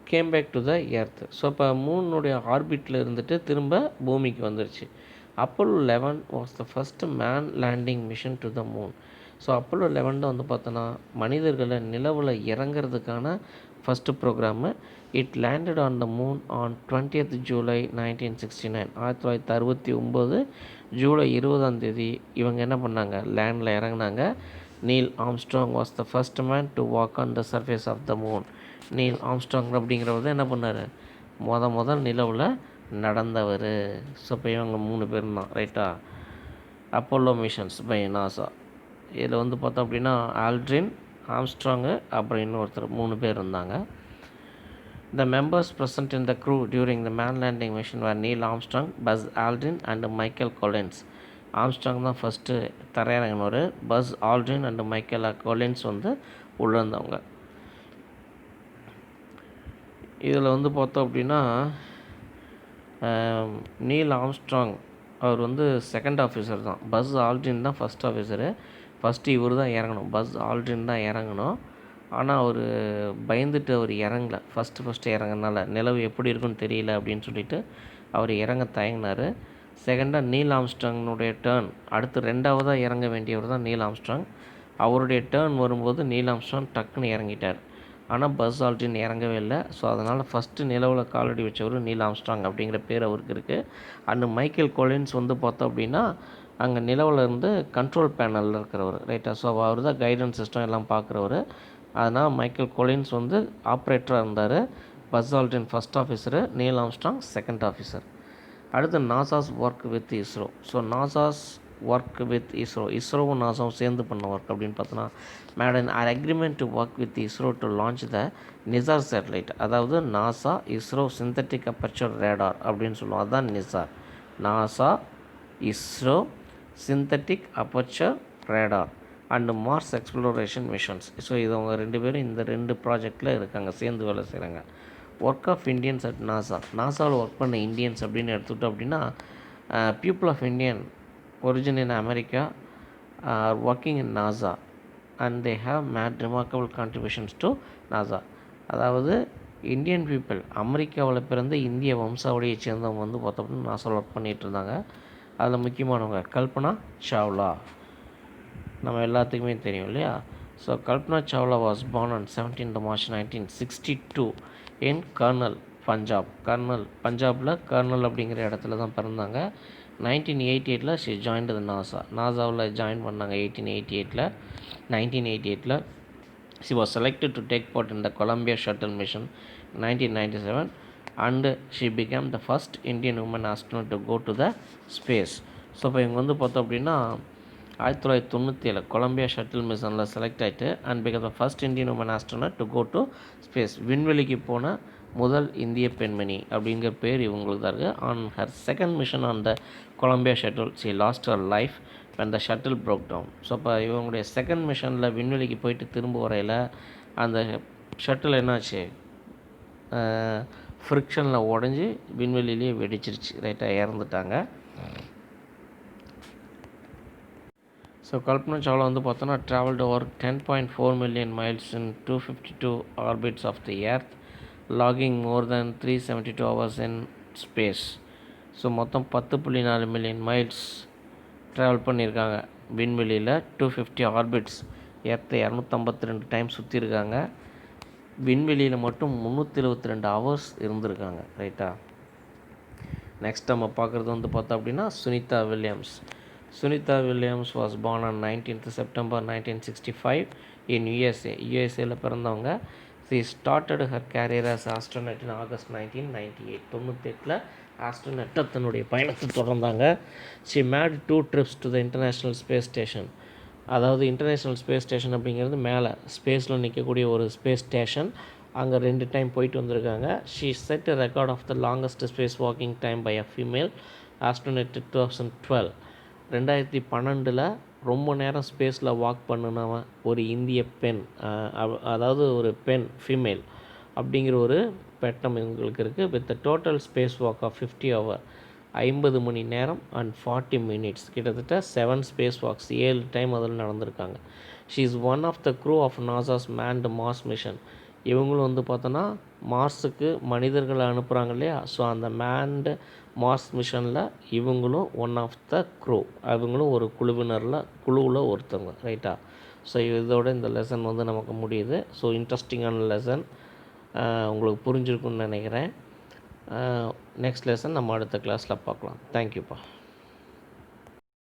came back to the earth. So இப்போ மூனுடைய ஆர்பிட்டில் இருந்துட்டு திரும்ப பூமிக்கு வந்துருச்சு. Apollo 11 was the first man landing mission to the moon. So Apollo 11 தான் வந்து பார்த்தோன்னா மனிதர்களை நிலவில் இறங்கிறதுக்கான first programme. It landed on the moon on 20th July 1969. 1969 ஜூலை 20 இவங்க என்ன பண்ணாங்க, லேண்டில் இறங்கினாங்க. Neil Armstrong was the first man to walk on the surface of the moon. Neil Armstrong அப்படிங்கிறவர் தான் என்ன பண்ணார், முதல் நிலவில் நடந்தவர். ஸோ இப்போ இவங்க 3 பேர் தான் ரைட்டா. Apollo missions by NASA. இதில் வந்து பார்த்தோம் அப்படின்னா ஆல்ட்ரின், ஆம்ஸ்ட்ராங்கு அப்படின்னு ஒருத்தர் 3 பேர் இருந்தாங்க. The members present in the crew during the man landing mission were Neil Armstrong, Buzz Aldrin and Michael Collins. Armstrong தான் ஃபஸ்ட்டு தரையிறங்கினவர். Buzz Aldrin and Michael Collins வந்து உள்ளே இருந்தவங்க. இதில் வந்து பார்த்தோம் அப்படின்னா நீல் ஆம்ஸ்ட்ராங் அவர் வந்து செகண்ட் ஆஃபீஸர் தான். பஸ் ஆல்ட்ரின் தான் ஃபஸ்ட் ஆஃபீஸரு. ஃபஸ்ட்டு இவர் தான் இறங்கணும், பஸ் ஆல்ட்ரின் தான் இறங்கணும். ஆனால் அவர் பயந்துட்டு அவர் இறங்கல. ஃபஸ்ட்டு இறங்கினால நிலவு எப்படி இருக்குன்னு தெரியல அப்படின்னு சொல்லிட்டு அவர் இறங்க தயங்கினார். செகண்டாக நீல் ஆம்ஸ்ட்ராங்கினுடைய டேர்ன், அடுத்து 2வதாக இறங்க வேண்டியவர் தான் நீல் ஆம்ஸ்ட்ராங். அவருடைய டேர்ன் வரும்போது நீல் ஆம்ஸ்ட்ராங் டக்குன்னு இறங்கிட்டார். ஆனால் பஸ் ஆல்ட்ரின் இறங்கவே இல்லை. ஸோ அதனால் ஃபஸ்ட்டு நிலவில் காலடி வச்சவர் நீல் ஆம்ஸ்ட்ராங் அப்படிங்கிற பேர் அவருக்கு இருக்குது. அண்டு மைக்கேல் கொலின்ஸ் வந்து பார்த்தோம் அப்படின்னா அங்கே நிலவில் இருந்து கண்ட்ரோல் பேனலில் இருக்கிறவர் ரைட்டா. ஸோ அவர் தான் கைடன்ஸ் சிஸ்டம் எல்லாம் பார்க்குறவர். அதனால் மைக்கேல் கொலின்ஸ் வந்து ஆப்ரேட்டராக இருந்தார். Buzz Aldrin first officer, Neil Armstrong second officer. அடுத்து NASA's work with ISRO. So NASA's work with இஸ்ரோவும் நாசாவும் சேர்ந்து பண்ண ஒர்க் அப்படின்னு பார்த்தோன்னா made an agreement to work with ISRO to launch the NISAR satellite. அதாவது NASA ISRO synthetic aperture radar அப்படின்னு சொல்லுவோம். அதுதான் NISAR. NASA ISRO synthetic aperture radar and Mars exploration missions. So இது அவங்க 2 பேரும் இந்த 2 ப்ராஜெக்டில் இருக்காங்க, சேர்ந்து வேலை செய்கிறாங்க. Work of Indians at NASA. நாசாவில் ஒர்க் பண்ண இந்தியன்ஸ் அப்படின்னு எடுத்துக்கிட்டோம் அப்படின்னா people of Indian origin in America are working in NASA and they have made remarkable contributions to NASA. அதாவது இந்தியன் பீப்புள் அமெரிக்காவில் பிறந்த இந்திய வம்சாவளியை சேர்ந்தவங்க வந்து பார்த்தோம்னா நாசாவில் ஒர்க் பண்ணிகிட்டு இருந்தாங்க. அதில் முக்கியமானவங்க கல்பனா சாவ்லா, நம்ம எல்லாத்துக்குமே தெரியும் இல்லையா. So Kalpana Chawla was born on 17th March 1962 in Karnal, Punjab. பஞ்சாபில் கர்னல் அப்படிங்கிற இடத்துல தான் பிறந்தாங்க. 1988 ஷி ஜாயின் த நாசாவில் ஜாயின் பண்ணாங்க. 1988 she was selected to take part in the Columbia shuttle mission 1997 and she became the first Indian woman astronaut to go to the space. So இப்போ இவங்க வந்து பார்த்தோம் அப்படின்னா 1997 கொலம்பியா ஷட்டில் மிஷனில் select ஆகிட்டு and because of first Indian woman astronaut to go to space. விண்வெளிக்கு போன முதல் இந்திய பெண்மணி அப்படிங்கிற பேர் இவங்களுக்கு தான் இருக்குது. On her second mission on the Columbia shuttle she lost her life when the shuttle broke down. So அப்போ இவங்களுடைய செகண்ட் மிஷனில் விண்வெளிக்கு போயிட்டு திரும்ப வரையில் அந்த ஷட்டில் என்னாச்சு, ஃப்ரிக்ஷனில் உடஞ்சி விண்வெளியிலேயே வெடிச்சிருச்சு ரைட்டாக, இறந்துட்டாங்க. ஸோ கல்பனா சாவ்லா வந்து பார்த்தோன்னா travelled over 10.4 million miles in 252 orbits of the earth, logging more than 372 hours in space. So மொத்தம் 10.4 million miles ட்ராவல் பண்ணியிருக்காங்க விண்வெளியில். 250 ஆர்பிட்ஸ், எர்த்தை 252 டைம் சுற்றிருக்காங்க. விண்வெளியில் மட்டும் 372 ஹவர்ஸ் இருந்திருக்காங்க ரைட்டா. நெக்ஸ்ட் நம்ம பார்க்குறது வந்து பார்த்தோம் அப்படின்னா Sunita Williams. Sunita Williams was born on 19th September 1965 in யூஎஸ்ஏல பிறந்தவங்க. She started her career as astronaut in August 1998. 98ல் ஆஸ்ட்ரோனட்டாக தன்னுடைய பயணத்தை தொடர்ந்தாங்க. She made 2 trips to the International Space Station. அதாவது இன்டர்நேஷ்னல் ஸ்பேஸ் ஸ்டேஷன் அப்படிங்கிறது மேலே ஸ்பேஸில் நிற்கக்கூடிய ஒரு ஸ்பேஸ் ஸ்டேஷன். அங்கே 2 டைம் போயிட்டு வந்திருக்காங்க. She said a record of the longest space walking time by a female astronaut 2012. 2012 ரொம்ப நேரம் ஸ்பேஸில் வாக் பண்ணினவன் ஒரு இந்திய பெண், அதாவது ஒரு பெண் ஃபீமேல் அப்படிங்கிற ஒரு பெட்டம் இவங்களுக்கு இருக்குது. With total space walk of 50 hour, 50 மணி நேரம் அண்ட் 40 மினிட்ஸ், கிட்டத்தட்ட 7 ஸ்பேஸ் வாக்ஸ், 7 டைம் அதில் நடந்திருக்காங்க. She is one of the crew of NASA's manned Mars mission. இவங்களும் வந்து பார்த்தோன்னா மார்ஸுக்கு மனிதர்களை அனுப்புகிறாங்க இல்லையா, ஸோ அந்த மேன்டு மார்ஸ் மிஷனில் இவங்களும் ஒன் ஆஃப் த க்ரூ, அவங்களும் ஒரு குழுவில் ஒருத்தவங்க, ரைட்டா. ஸோ இதோட இந்த லெசன் வந்து நமக்கு முடியுது. ஸோ இன்ட்ரெஸ்டிங்கான லெசன், உங்களுக்கு புரிஞ்சிருக்குன்னு நினைக்கிறேன். நெக்ஸ்ட் லெசன் நம்ம அடுத்த கிளாஸில் பார்க்கலாம். தேங்க்யூப்பா.